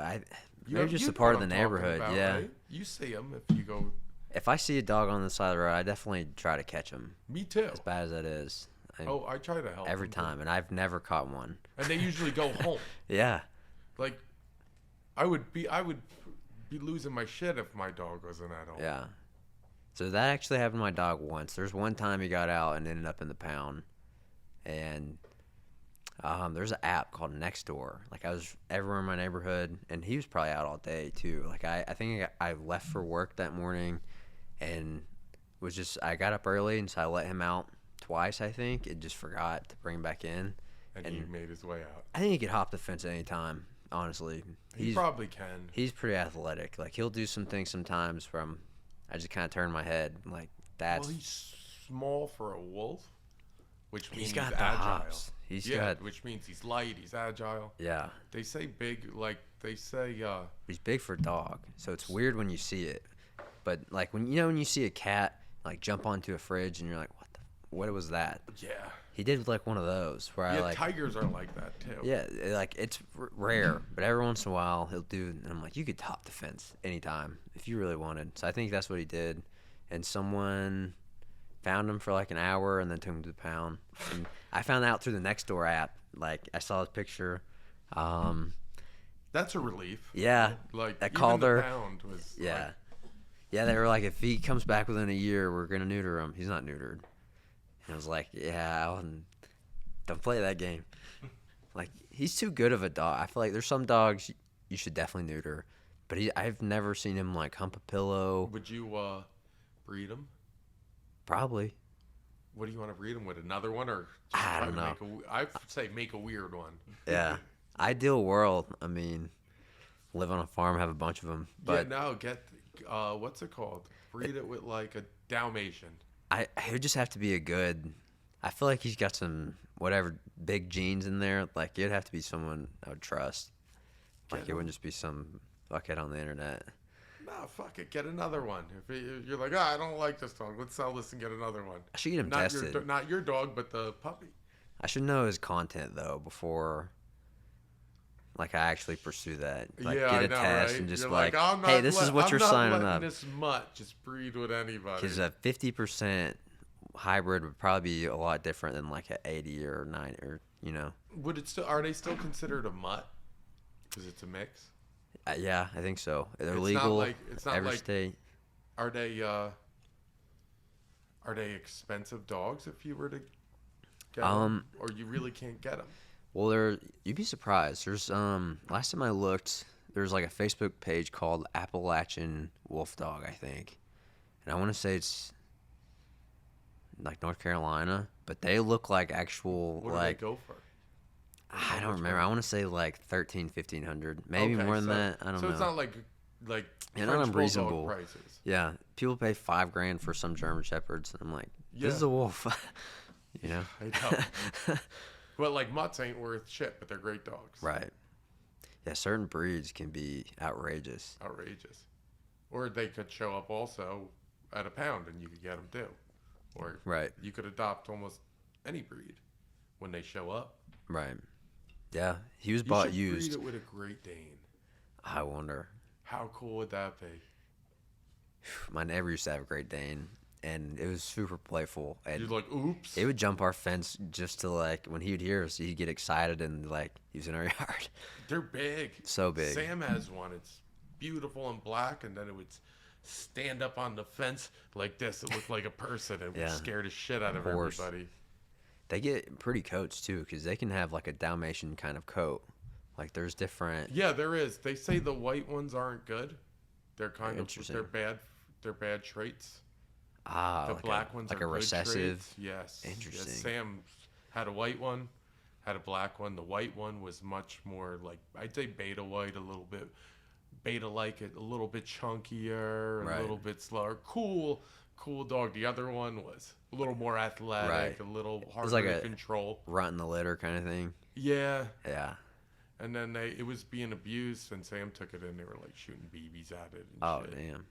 You They're know- just you a know part of what the I'm talking neighborhood. about, Yeah. right? You see them if you go. If I see a dog on the side of the road, I definitely try to catch him. Me too. As bad as that is. I try to help Every them, too. time, and I've never caught one. And they usually go home. Yeah. Like, I would be losing my shit if my dog wasn't at home. Yeah. So that actually happened to my dog once. There's one time he got out and ended up in the pound. And there's an app called Nextdoor. Like, I was everywhere in my neighborhood, and he was probably out all day, too. Like, I think I left for work that morning and I got up early, and so I let him out twice, I think, and just forgot to bring him back in. And he made his way out. I think he could hop the fence at any time, honestly. He probably can. He's pretty athletic. Like, he'll do some things sometimes I just kind of turn my head. Like, that's... Well, he's small for a wolf, which means He's got he's the agile. hops. Which means he's light, he's agile. Yeah. They say big, like, He's big for a dog, so it's weird when you see it. But, like, when you see a cat, like, jump onto a fridge, and you're like, what was that? yeah. He did, like, one of those where Yeah, tigers are like that, too. Yeah, like, it's rare, but every once in a while he'll do, and I'm like, you could hop the fence anytime if you really wanted. So I think that's what he did, and someone found him for like an hour and then took him to the pound. And I found out through the Nextdoor app. Like, I saw his picture. That's a relief. Yeah, Like, I even called the her. pound was Yeah, like, yeah. They were like, if he comes back within a year, we're gonna neuter him. He's not neutered. And I was like, yeah, don't play that game. Like, he's too good of a dog. I feel like there's some dogs you should definitely neuter, but I've never seen him like hump a pillow. would you breed him? Probably. What do you want to breed him with? Another one, or I don't know. I'd say make a weird one. Yeah. Ideal world. I mean, live on a farm, have a bunch of them. But yeah, no, get what's it called? Breed it with like a Dalmatian. it would just have to be a good. I feel like he's got some whatever big genes in there. Like, it'd have to be someone I would trust. Like, it wouldn't just be some fuckhead on the internet. No, fuck it. Get another one. If you're like, I don't like this dog. Let's sell this and get another one. I should get him Not tested. not your dog, but the puppy. I should know his content though before. Like I actually pursue that. Like yeah, get I a know, test right? and just You're like, I'm not hey, this is what I'm you're not signing letting up. this mutt just breed with anybody. Because a 50% hybrid would probably be a lot different than like an 80 or 90 or Would it still? Are they still considered a mutt? Because it's a mix. Yeah, I think so. They're It's legal. not like it's not every like. state. Are they expensive dogs if you were to get them, or you really can't get them? Well, you'd be surprised. There's last time I looked, there's like a Facebook page called Appalachian Wolf Dog, I think, and I want to say it's like North Carolina, but they look like actual What like do they go for? I don't remember. I want to say like 1,300, 1,500, maybe Okay, more than so, that. I don't know. So it's not like They're French not bulldog unreasonable. prices. Yeah, people pay $5,000 for some German shepherds, and I'm like, this Yeah. is a wolf, I know. But like mutts ain't worth shit, but they're great dogs. Right. Yeah, certain breeds can be outrageous. Outrageous. Or they could show up also at a pound and you could get them too. Or Right. you could adopt almost any breed when they show up. Right. Yeah, he was You bought should used. breed it with a Great Dane. I wonder. How cool would that be? My neighbor used to have a Great Dane, and it was super playful. And You're like, oops. it would jump our fence just to like when he would hear us, he'd get excited and like he was in our yard. They're big. So big. Sam has one. It's beautiful and black, and then it would stand up on the fence like this. It looked like a person and would scare the shit out of Horse. everybody. They get pretty coats too, because they can have like a Dalmatian kind of coat. Like there's different. Yeah, there is. They say the white ones aren't good. They're kind of Interesting. they're bad. They're bad traits. The like black ones like are a good recessive. traits. Yes. Interesting. Yes, Sam had a white one, had a black one. The white one was much more like I'd say beta white, a little bit beta like it, a little bit chunkier, Right. a little bit slower. Cool dog. The other one was a little more athletic, Right. a little harder like to a- control. Rot in the litter kind of thing. Yeah. Yeah. And then it was being abused, and Sam took it in. They were like shooting BBs at it. And Oh shit. damn.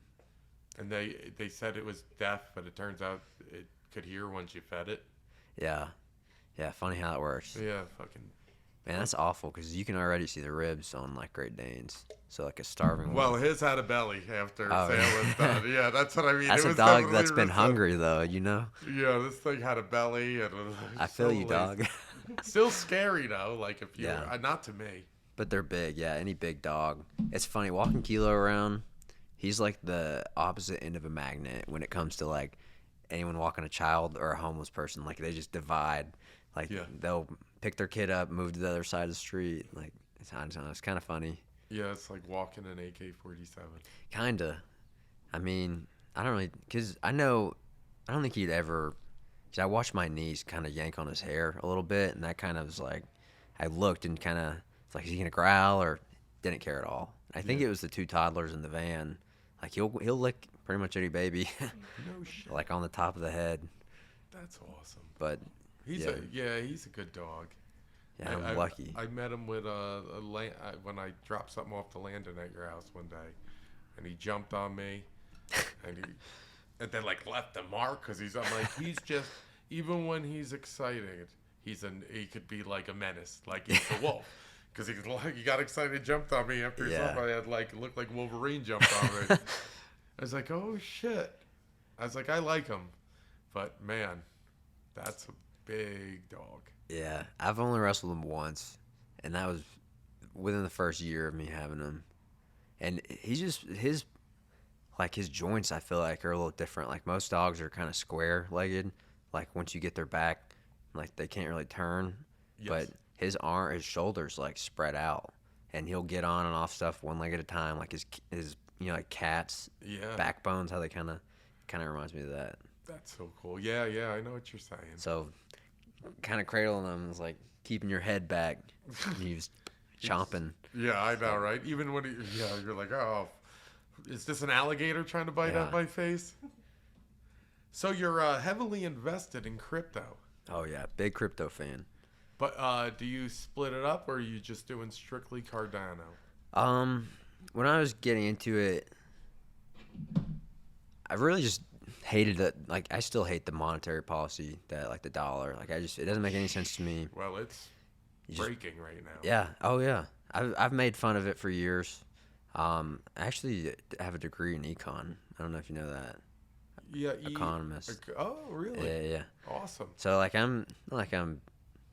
And they said it was deaf, but it turns out it could hear once you fed it. Yeah. Yeah. Funny how it works. Yeah, fucking. Man, that's awful because you can already see the ribs on like Great Danes. So like a starving Well, one. his had a belly after Oh, Sam yeah. was done. Yeah, that's what I mean. That's It a was dog definitely that's been recessive. hungry though, you know. Yeah, this thing had a belly, and it was I so feel you, lazy. dog. Still scary though. Like if you, Yeah. not to me. But they're big, yeah. Any big dog. It's funny walking Kilo around. He's like the opposite end of a magnet when it comes to like anyone walking a child or a homeless person. Like they just divide. Like Yeah. they'll pick their kid up, move to the other side of the street. Like it's kind of funny. Yeah, it's like walking an AK-47. Kinda. I mean, I don't really, cause I don't think he'd ever. Cause I watched my niece kind of yank on his hair a little bit, and that kind of was like, I looked and kind of, it's like, is he gonna growl or didn't care at all? I think it was the two toddlers in the van. Like he'll lick pretty much any baby, No shit. like on the top of the head. That's awesome. But He's Yeah. he's a good dog. yeah, I'm lucky. I met him with when I dropped something off the landing at your house one day, and he jumped on me, and then like left a mark because I'm like he's just even when he's excited, he could be like a menace, like he's a wolf. Because he got excited, jumped on me after somebody had looked like Wolverine jumped on me. I was like, oh shit. I was like, I like him, but man, that's a big dog. Yeah, I've only wrestled him once, and that was within the first year of me having him. And he's just his joints, I feel like, are a little different. Like most dogs are kind of square-legged. Like once you get their back, like they can't really turn. Yes. But his shoulders like spread out, and he'll get on and off stuff one leg at a time. Like his like cats, backbones, how they kind of reminds me of that. That's so cool. Yeah, I know what you're saying. So, kind of cradling them is like keeping your head back. And he's chomping. Yeah, I know, right? Even when you're like, oh, is this an alligator trying to bite at my face? So you're heavily invested in crypto. Oh yeah, big crypto fan. But do you split it up, or are you just doing strictly Cardano? When I was getting into it, I really just hated it. Like I still hate the monetary policy that like the dollar. Like it doesn't make any sense to me. Well, it's breaking right now. Yeah. Oh yeah. I've made fun of it for years. I actually have a degree in econ. I don't know if you know that. Yeah, Economist. Oh, really? Yeah. Awesome. So I'm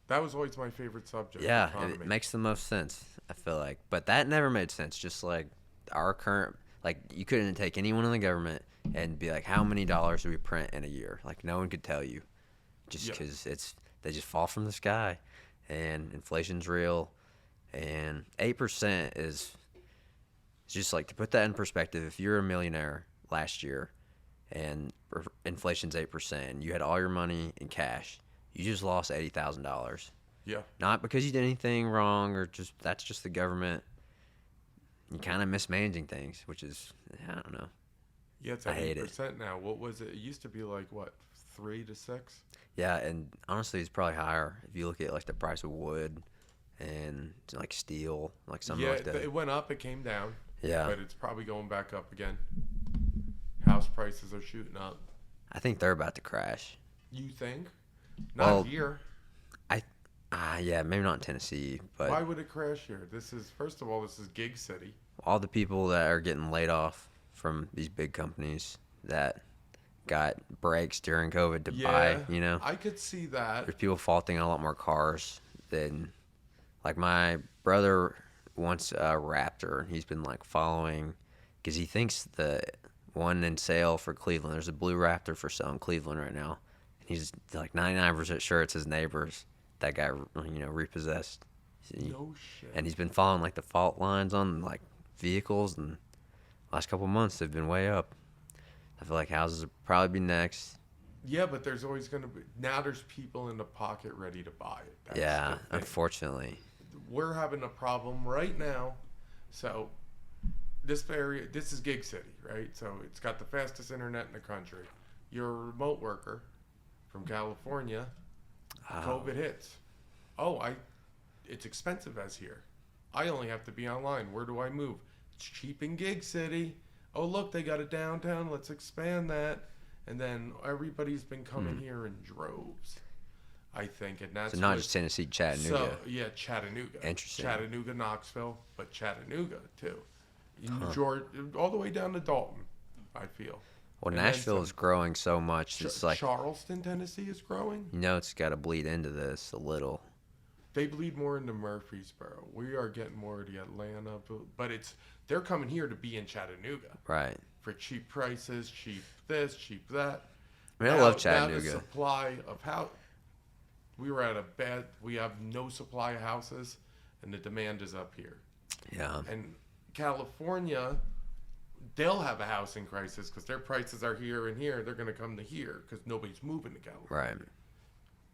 That was always my favorite subject. yeah, economy. it makes the most sense, I feel like. But that never made sense. Just like our current, like you couldn't take anyone in the government and be like, how many dollars do we print in a year? Like no one could tell you, just because they just fall from the sky, and inflation's real, and 8% is just like to put that in perspective. If you're a millionaire last year, and inflation's 8%, and you had all your money in cash, you just lost $80,000. Yeah. Not because you did anything wrong or just that's just the government. You kind of mismanaging things, which is I don't know. Yeah, it's I at hate 8% now. What was it? It used to be like what, 3 to 6? Yeah, and honestly, it's probably higher if you look at like the price of wood and like steel, like something like that. It went up. It came down. Yeah, But it's probably going back up again. House prices are shooting up. I think they're about to crash. You think? Not Well, here. Yeah, maybe not in Tennessee, but Why would it crash here? First of all, this is gig city. all the people that are getting laid off from these big companies that got breaks during COVID to buy, I could see that. there's people faulting a lot more cars than, like my brother wants a Raptor, and he's been like following, because he thinks the one in sale for Cleveland, there's a blue Raptor for sale in Cleveland right now, and he's like 99% sure it's his neighbor's that got repossessed. No shit. And he's been following like the fault lines on like vehicles, and last couple months they've been way up. I feel like houses will probably be next. Yeah, but there's always going to be. Now there's people in the pocket ready to buy it. That's Yeah, the thing. unfortunately. We're having a problem right now. So this area, this is gig city, right? So it's got the fastest internet in the country. You're a remote worker from California. COVID hits. It's expensive as here. I only have to be online. Where do I move? It's cheap in gig city. Oh, look, they got a downtown. Let's expand that. And then everybody's been coming here in droves, I think. And that's So not just Tennessee, Chattanooga. So, yeah, Chattanooga. Interesting. Chattanooga, Knoxville, but Chattanooga, too. Georgia, all the way down to Dalton, I feel. Well, And then Nashville some. is growing so much. It's like, Charleston, Tennessee is growing. it's got to bleed into this a little. They bleed more into Murfreesboro. We are getting more to Atlanta, but they're coming here to be in Chattanooga Right. for cheap prices, cheap this, cheap that. I mean, I love Chattanooga. Now the supply of house, we have no supply of houses, and the demand is up here. Yeah. And California, they'll have a housing crisis because their prices are here and here. They're going to come to here because nobody's moving to California. Right.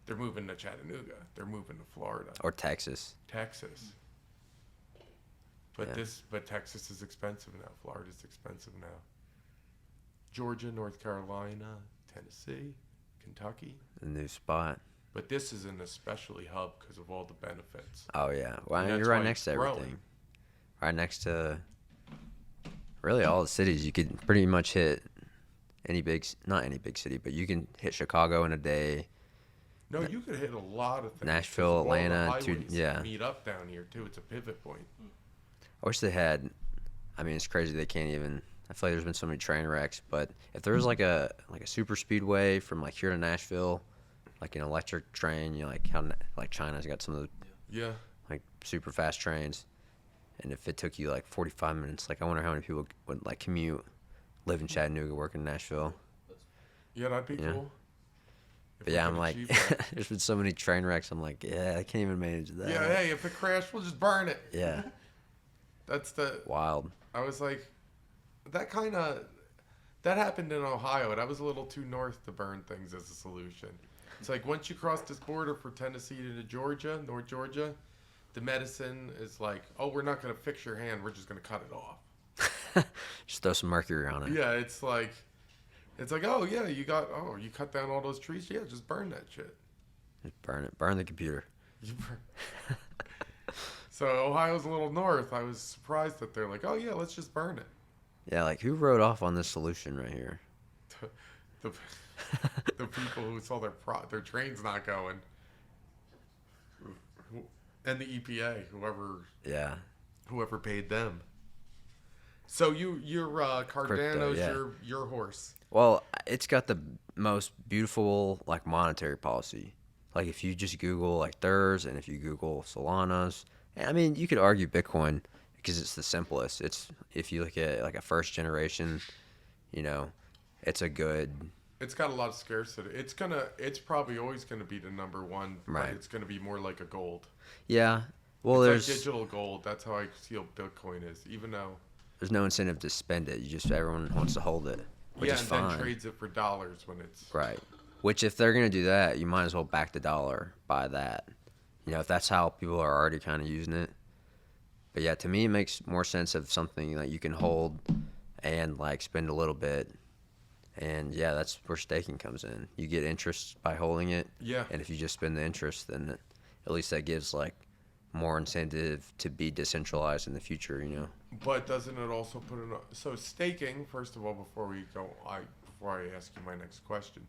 They're moving to Chattanooga. They're moving to Florida. Or Texas. Texas. But Yeah. but Texas is expensive now. Florida's expensive now. Georgia, North Carolina, Tennessee, Kentucky. A new spot. But this is an especially hub because of all the benefits. Oh, yeah. Well, And you're that's right why next to it's growing. everything. Right next to really all the cities. You could pretty much hit not any big city, but you can hit Chicago in a day. No, you could hit a lot of things. Nashville, 'cause of all the Atlanta, highways yeah. meet up down here too. It's a pivot point. I wish they had. I mean, it's crazy they can't even. I feel like there's been so many train wrecks, but if there was like a super speedway from like here to Nashville, like an electric train, like how like China's got some of the Yeah. like super fast trains, and if it took you like 45 minutes, like I wonder how many people would like commute, live in Chattanooga, work in Nashville. Yeah, that'd be Yeah. cool. If But we yeah, could I'm like, achieve that. there's been so many train wrecks. I'm like, yeah, I can't even manage that. Yeah, hey, if it crashed, we'll just burn it. Yeah, That's the. wild. I was like, that happened in Ohio, and I was a little too north to burn things as a solution. It's like once you cross this border for Tennessee to Georgia, North Georgia, the medicine is like, oh, we're not going to fix your hand, we're just going to cut it off. Just throw some mercury on it. Yeah, it's like, oh yeah, you cut down all those trees, yeah, just burn that shit. Just burn it. Burn the computer. You burn. So Ohio's a little north. I was surprised that they're like, oh yeah, let's just burn it. Yeah, like who wrote off on this solution right here? The the people who saw their trains not going, and the EPA, whoever. Yeah. Whoever paid them. So your Cardano's yeah. your horse. Well, it's got the most beautiful like monetary policy. Like if you just Google like Thurs and if you Google Solana's, I mean you could argue Bitcoin because it's the simplest. It's if you look at like a first generation, you know, it's a good. It's got a lot of scarcity. It's probably always gonna be the number one. Right. But it's gonna be more like a gold. Yeah. Well, It's there's like digital gold. That's how I feel Bitcoin is. Even though no incentive to spend it. Everyone wants to hold it, which is and fine. then trades it for dollars when it's Right. Which if they're gonna do that, you might as well back the dollar by that. You know, if that's how people are already kind of using it. But yeah, to me, it makes more sense of something that you can hold and like spend a little bit. And yeah, that's where staking comes in. You get interest by holding it. Yeah. And if you just spend the interest, then at least that gives like more incentive to be decentralized in the future. You know. But doesn't it also put in so staking? First of all, before I ask you my next question,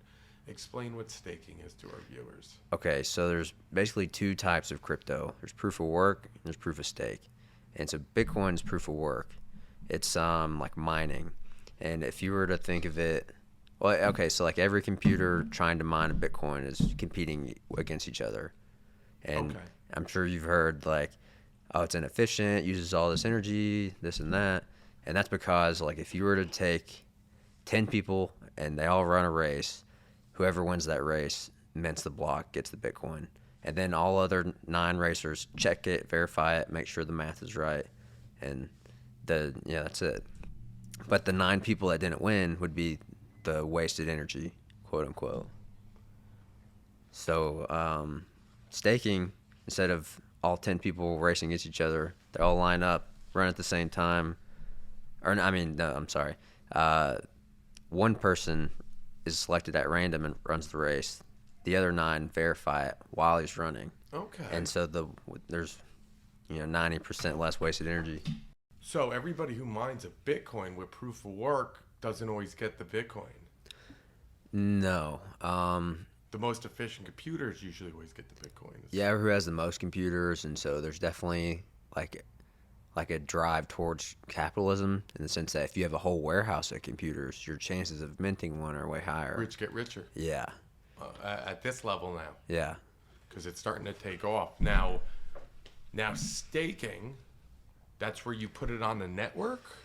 explain what staking is to our viewers. Okay, so there's basically two types of crypto. There's proof of work and there's proof of stake. And so Bitcoin's proof of work. It's like mining. And if you were to think of it, well, okay, so like every computer trying to mine a Bitcoin is competing against each other. And Okay. I'm sure you've heard like, oh, it's inefficient, uses all this energy, this and that. And that's because like if you were to take 10 people and they all run a race, whoever wins that race mints the block, gets the Bitcoin. And then all other 9 racers check it, verify it, make sure the math is right. And that's it. But the 9 people that didn't win would be the wasted energy, quote unquote. So staking, instead of all 10 people racing against each other, they all line up, run at the same time. Or I mean, no, I'm sorry. One person is selected at random and runs the race. The other 9 verify it while he's running. Okay. And so there's 90% less wasted energy. So everybody who mines a Bitcoin with proof of work doesn't always get the Bitcoin. No. The most efficient computers usually always get the Bitcoin. Yeah, who has the most computers, and so there's definitely like a drive towards capitalism in the sense that if you have a whole warehouse of computers, your chances of minting one are way higher. Rich get richer. Yeah. At this level now. Yeah. Because it's starting to take off. Now staking, that's where you put it on the network?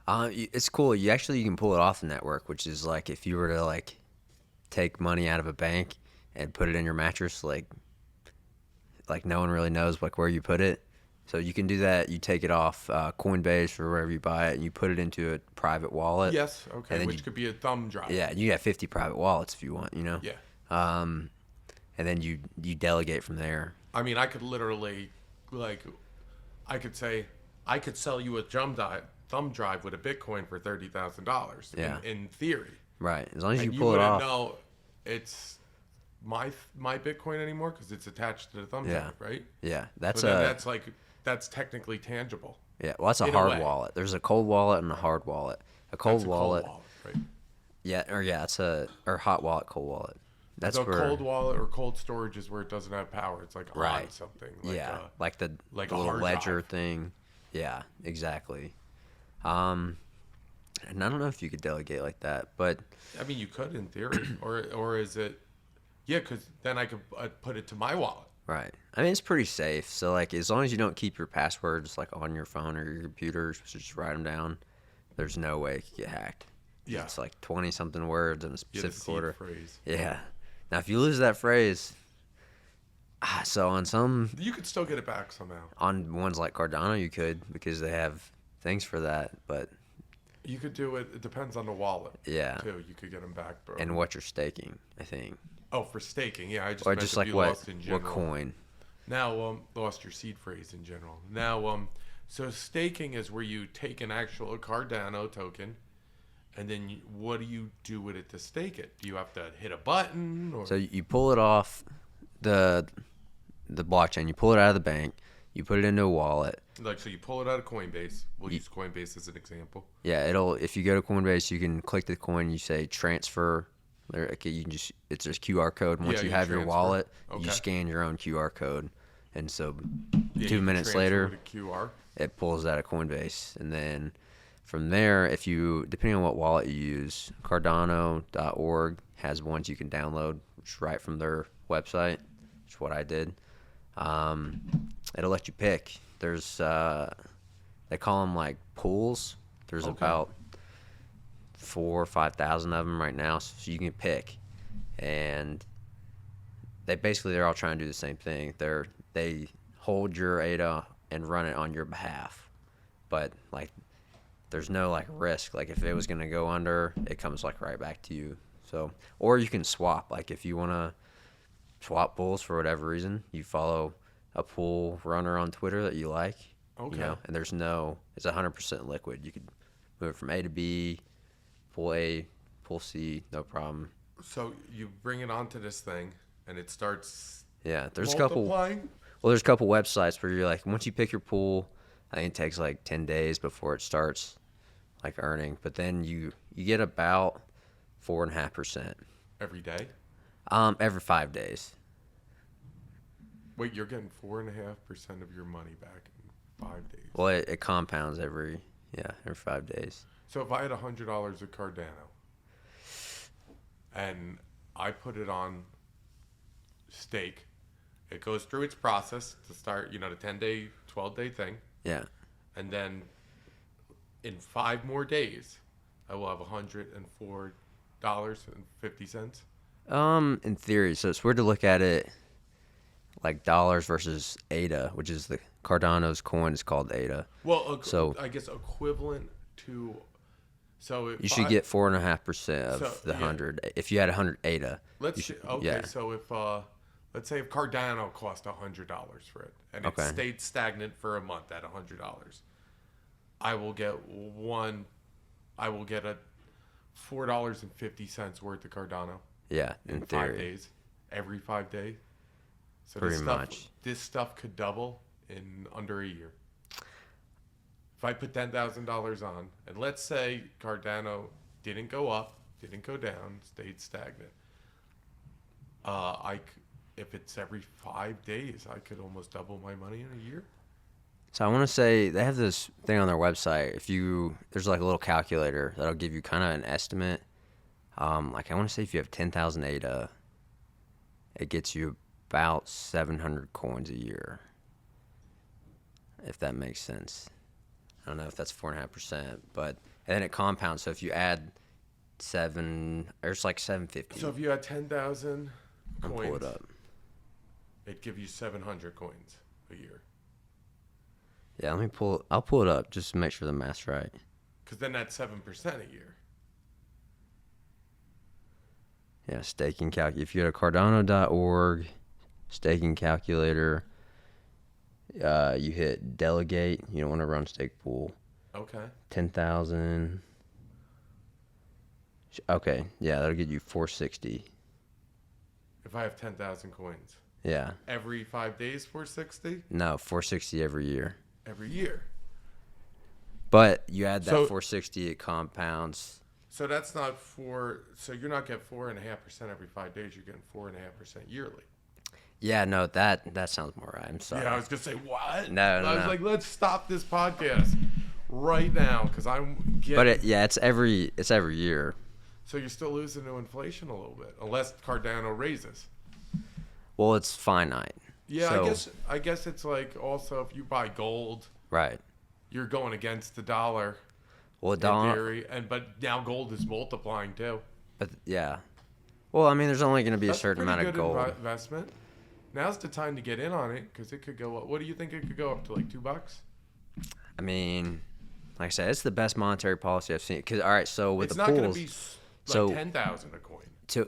It's cool. You can pull it off the network, which is like if you were to like take money out of a bank and put it in your mattress, like no one really knows like where you put it. So you can do that. You take it off Coinbase or wherever you buy it, and you put it into a private wallet. Yes, okay, which could be a thumb drive. Yeah, you got 50 private wallets if you want, you know? Yeah. And then you delegate from there. I mean, I could literally, I could say, I could sell you a thumb drive with a Bitcoin for $30,000. Yeah. In theory. Right. As long as And you pull it off. You wouldn't know it's my Bitcoin anymore because it's attached to the thumb drive, right? Yeah. That's technically tangible. Yeah. Well, that's a hard wallet. There's a cold wallet and a hard wallet. A cold wallet. Right? Yeah. It's or hot wallet, cold wallet. That's so where cold wallet or cold storage is where it doesn't have power. It's like on something. Like the little ledger thing. Yeah, exactly. And I don't know if you could delegate like that, but I mean, you could in theory, or is it? Yeah, because then I could put it to my wallet. Right. I mean, it's pretty safe. So like, as long as you don't keep your passwords like on your phone or your computer, just write them down. There's no way it could get hacked. Yeah. It's like 20 something words in a specific order. Phrase. Yeah. Now, if you lose that phrase, so on some, you could still get it back somehow. On ones like Cardano, you could because they have things for that, but you could do it. It depends on the wallet. Yeah. Too. You could get them back, bro. And what you're staking, I think. Oh, for staking, yeah. I just or meant just if like you what lost in general. what coin. Now, lost your seed phrase in general. Now, so staking is where you take an actual Cardano token, and then what do you do with it to stake it? Do you have to hit a button? Or? So you pull it off the blockchain. You pull it out of the bank. You put it into a wallet. So you pull it out of Coinbase. We'll use Coinbase as an example. Yeah, if you go to Coinbase, you can click the coin. You say transfer. You can it's just QR code. And once you have your wallet, you scan your own QR code, and so 2 minutes later, with a QR. it pulls out of Coinbase. And then from there, if you, depending on what wallet you use, Cardano.org has ones you can download just right from their website, which is what I did. It'll let you pick. There's, they call them like pools. There's about 4,000 or 5,000 of them right now, so you can pick. And they're all trying to do the same thing. They hold your ADA and run it on your behalf, but like there's no like risk. Like if it was gonna go under, it comes like right back to you. So, or you can swap. Like if you wanna swap pools for whatever reason, you follow a pool runner on Twitter that you like. Okay. You know, and it's 100% liquid. You could move it from A to B, pool A, pool C, no problem. So you bring it onto this thing, and it starts. Yeah, there's multiplying? there's a couple websites where you're like, once you pick your pool, I think it takes like 10 days before it starts like earning. But then you get about 4.5% Every day? every 5 days. Wait, you're getting 4.5% of your money back in 5 days. Well, it compounds every 5 days. So if I had $100 of Cardano, and I put it on stake, it goes through its process to start, the 10-day, 12-day thing. Yeah. And then in 5 more days, I will have $104.50. In theory, so it's weird to look at it like dollars versus ADA, which is the Cardano's coin is called ADA. Well, so I guess equivalent to. So if you should get 4.5% of the 100 if you had 100 ADA. So if let's say if Cardano cost $100 for it, and it stayed stagnant for a month at $100, I will get a $4.50 worth of Cardano. Yeah, in theory. 5 days, every 5 days. So Pretty much. This stuff could double in under a year. If I put $10,000 on, and let's say Cardano didn't go up, didn't go down, stayed stagnant, if it's every 5 days, I could almost double my money in a year. So I want to say they have this thing on their website. There's like a little calculator that'll give you kind of an estimate. Like I want to say if you have 10,000 ADA, it gets you about 700 coins a year. If that makes sense. I don't know if that's 4.5%, but and then it compounds. So if you add it's like 750. So if you had 10,000 coins, pull it up. It'd give you 700 coins a year. Yeah, I'll pull it up just to make sure the math's right. Because then that's 7% a year. Yeah, staking calculator. If you go to Cardano.org, staking calculator, you hit delegate. You don't want to run stake pool. Okay. 10,000. Okay, yeah, that'll get you 460. If I have 10,000 coins. Yeah. Every 5 days, 460? No, 460 every year. Every year. But you add that 460, it compounds. So that's not so you're not getting 4.5% every 5 days, you're getting 4.5% yearly. Yeah, no, that sounds more right. I'm sorry. Yeah, I was gonna say what? No. I was like, let's stop this podcast right now because I'm getting. But it's every year. So you're still losing to inflation a little bit, unless Cardano raises. Well, it's finite. Yeah, so, I guess it's like also if you buy gold, right? You're going against the dollar. Well, in theory, but now gold is multiplying too. But yeah, well, I mean, there's only going to be a certain amount of gold. Investment. Now's the time to get in on it because it could go up. What do you think it could go up to, like $2? I mean, like I said, it's the best monetary policy I've seen. Because all right, so with it's the pools, not going to be like 10,000 a coin.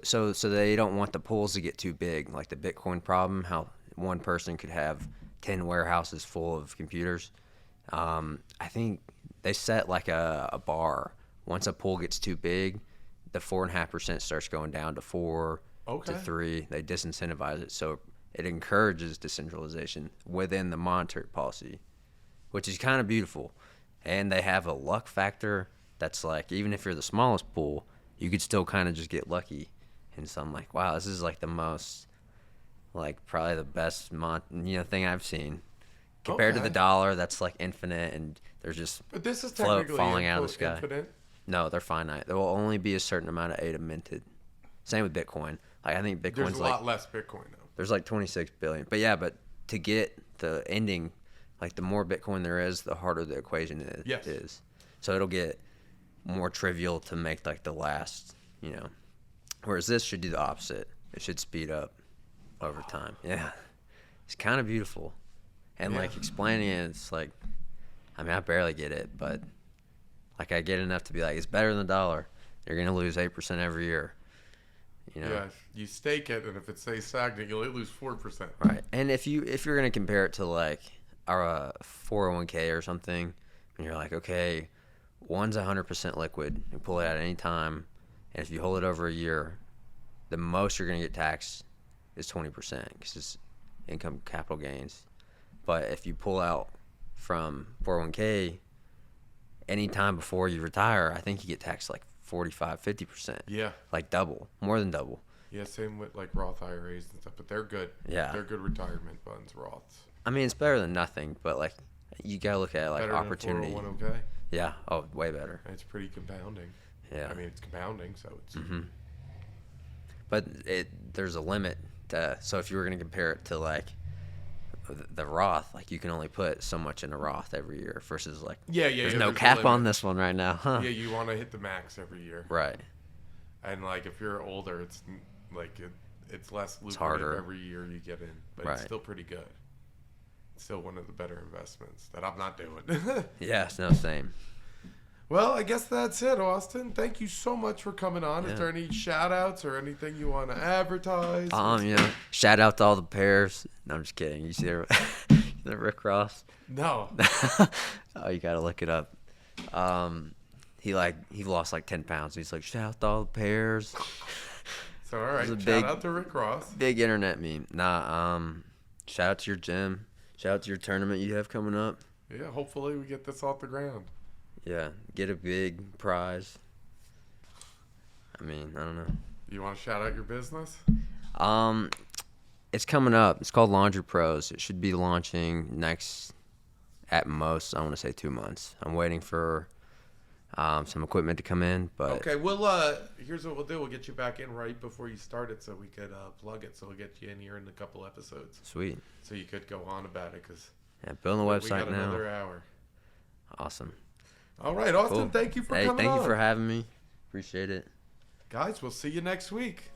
So they don't want the pools to get too big, like the Bitcoin problem. How one person could have 10 warehouses full of computers. I think they set like a bar. Once a pool gets too big, the 4.5% starts going down to 4 to 3. They disincentivize it, so it encourages decentralization within the monetary policy, which is kind of beautiful. And they have a luck factor that's like, even if you're the smallest pool, you could still kind of just get lucky. And so I'm like, wow, this is like the most, like probably the best thing I've seen. Compared to Okay. the dollar, that's like infinite, and there's just But this is float technically falling out of the quote, sky. infinite. No, they're finite. There will only be a certain amount of ADA minted. Same with Bitcoin. Like I think There's Bitcoin's a like lot less Bitcoin now. there's like 26 billion. But yeah, but to get the ending, like the more Bitcoin there is, the harder the equation Yes. is. So it'll get more trivial to make like the last, Whereas this should do the opposite. It should speed up over time. Yeah. It's kind of beautiful. And Yeah. like explaining it, it's like, I mean, I barely get it, but like I get enough to be like, it's better than the dollar. You're going to lose 8% every year. Yeah, you stake it, and if it stays stagnant, you'll lose 4%. Right. And if you're going to compare it to like our 401k or something, and you're like, okay, one's 100% liquid. You pull it out at any time. And if you hold it over a year, the most you're going to get taxed is 20% because it's income capital gains. But if you pull out from 401k any time before you retire, I think you get taxed like 45, 50%. Yeah. Like double, more than double. Yeah, same with like Roth IRAs and stuff, but they're good. Yeah. They're good retirement funds, Roths. I mean, it's better than nothing, but like you got to look at like Better opportunity. than 401k. Yeah. Oh, way better. It's pretty compounding. Yeah. I mean, it's compounding, so it's. Mm-hmm. But there's a limit. So if you were going to compare it to like the Roth, like you can only put so much in a Roth every year versus like there's no a cap limit. on this one right now, huh? Yeah, you want to hit the max every year. Right. And like if you're older, it's like it's less lucrative harder. every year you get in, but Right. it's still pretty good. It's still one of the better investments that I'm not doing. Yeah, it's no same. Well, I guess that's it, Austin. Thank you so much for coming on. Yeah. Is there any shout outs or anything you want to advertise? Shout out to all the pairs. No, I'm just kidding. You see the Rick Ross? No. Oh, you gotta look it up. He lost like 10 pounds. He's like, shout out to all the pairs. So all right, It was a shout big- out to Rick Ross. Big internet meme. Shout out to your gym. Shout out to your tournament you have coming up. Yeah, hopefully we get this off the ground. Yeah, get a big prize. I mean, I don't know. You want to shout out your business? It's coming up. It's called Laundry Pros. It should be launching next, at most, I want to say 2 months. I'm waiting for some equipment to come in, but Okay, here's what we'll do. We'll get you back in right before you start it so we could plug it. So we'll get you in here in a couple episodes. sweet. So you could go on about it because Yeah, building the we website got now. another hour. Awesome. All right, Austin, Cool. thank you for Hey, coming thank on. you for having me. Appreciate it. Guys, we'll see you next week.